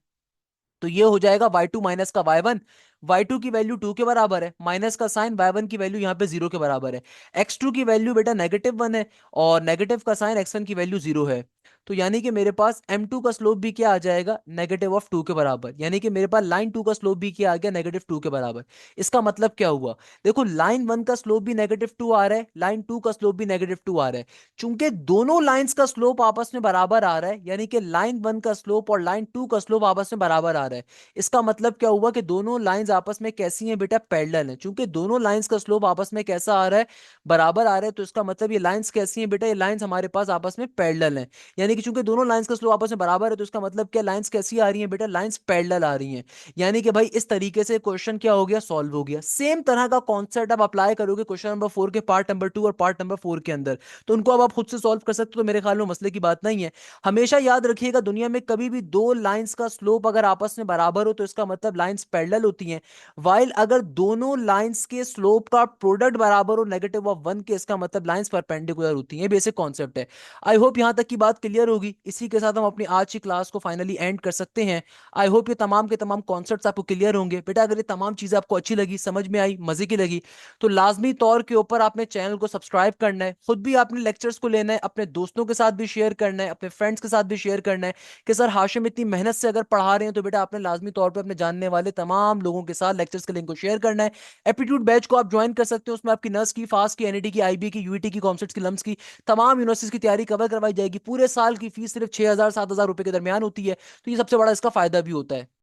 तो ये हो जाएगा y2 माइनस का y1। y2 की वैल्यू 2 के बराबर है, माइनस का साइन, y1 की वैल्यू यहाँ पे 0 के बराबर है। x2 की वैल्यू बेटा -1 है, और नेगेटिव का साइन x1 की वैल्यू 0 है। तो यानी कि मेरे पास m2 का स्लोप भी क्या आ जाएगा? -2 के बराबर। यानी कि मेरे पास लाइन 2 का स्लोप भी क्या आ गया? -2 के बराबर। इसका मतलब क्या हुआ? देखो लाइन 1 का स्लोप भी -2 आ रहा है, लाइन 2 का स्लोप भी -2 आ रहा है। चूंकि दोनों लाइंस का स्लोप आपस में बराबर आ रहा है, यानी कि लाइन 1 का स्लोप और लाइन 2 का स्लोप आपस में बराबर आ रहा है। इसका मतलब क्या हुआ कि दोनों लाइंस आपस में कैसी हैं बेटा? पैरेलल हैं। चूंकि दोनों लाइंस का स्लोप आपस में कैसा आ रहा है? बराबर आ रहा है, तो इसका मतलब ये लाइंस कैसी हैं बेटा? ये लाइंस हमारे पास आपस में पैरेलल हैं। यानी कि चूंकि दोनों लाइंस का स्लोप आपस में बराबर है, तो इसका मतलब क्या? लाइंस कैसी आ रही हैं बेटा? लाइंस पैरेलल आ रही हैं। यानी कि भाई इस तरीके से क्वेश्चन क्या हो गया? सॉल्व हो गया। सेम तरह का कॉन्सेप्ट आप अप्लाई करोगे क्वेश्चन नंबर 4 के पार्ट नंबर 2 और पार्ट नंबर 4 के अंदर, तो उनको अब आप खुद से सॉल्व कर सकते हो, तो मेरे ख्याल में मसले की बात नहीं है। हमेशा याद रखिएगा दुनिया में कभी भी दो लाइंस का स्लोप अगर आपस में बराबर हो तो इसका मतलब लाइंस पैरेलल होती हैं। वाइल अगर दोनों लाइंस के स्लोप का प्रोडक्ट बराबर हो -1 के, इसका मतलब लाइंस परपेंडिकुलर होती हैं। बेसिक कॉन्सेप्ट है। आई होप यहां तक की बात क्लियर होगी। इसी के साथ हम अपनी आज की क्लास को फाइनली एंड कर सकते हैं। आई होप ये तमाम के तमाम कॉन्सेप्ट्स आपको क्लियर होंगे। बेटा अगर ये तमाम चीजें आपको अच्छी लगी, समझ में आई, मजे की लगी, तो लाजमी तौर के ऊपर आपने चैनल को सब्सक्राइब करना है। खुद भी आपने लेक्चर्स को लेना है, अपने दोस्तों के साथ भी शेयर करना है, अपने फ्रेंड्स के साथ भी शेयर करना है कि सर हाशिम इतनी मेहनत से अगर पढ़ा रहे हैं, तो बेटा आपने लाजमी तौर पर अपने जानने वाले तमाम लोगों के साथ लेक्चर्स के लिंक को शेयर करना है। एप्टीट्यूड बैच को आप ज्वाइन कर सकते हो, उसमें आपकी नर्स की, फास्ट की, एनईटी की, आईबी की, यूईटी की, कॉमसेट्स की, लम्स की, तमाम यूनिवर्सिटीज की तैयारी कवर करवाई जाएगी। पूरे साल की फीस सिर्फ 6,000 7,000 रुपए के दरमियान होती है, तो ये सबसे बड़ा इसका फायदा भी होता है।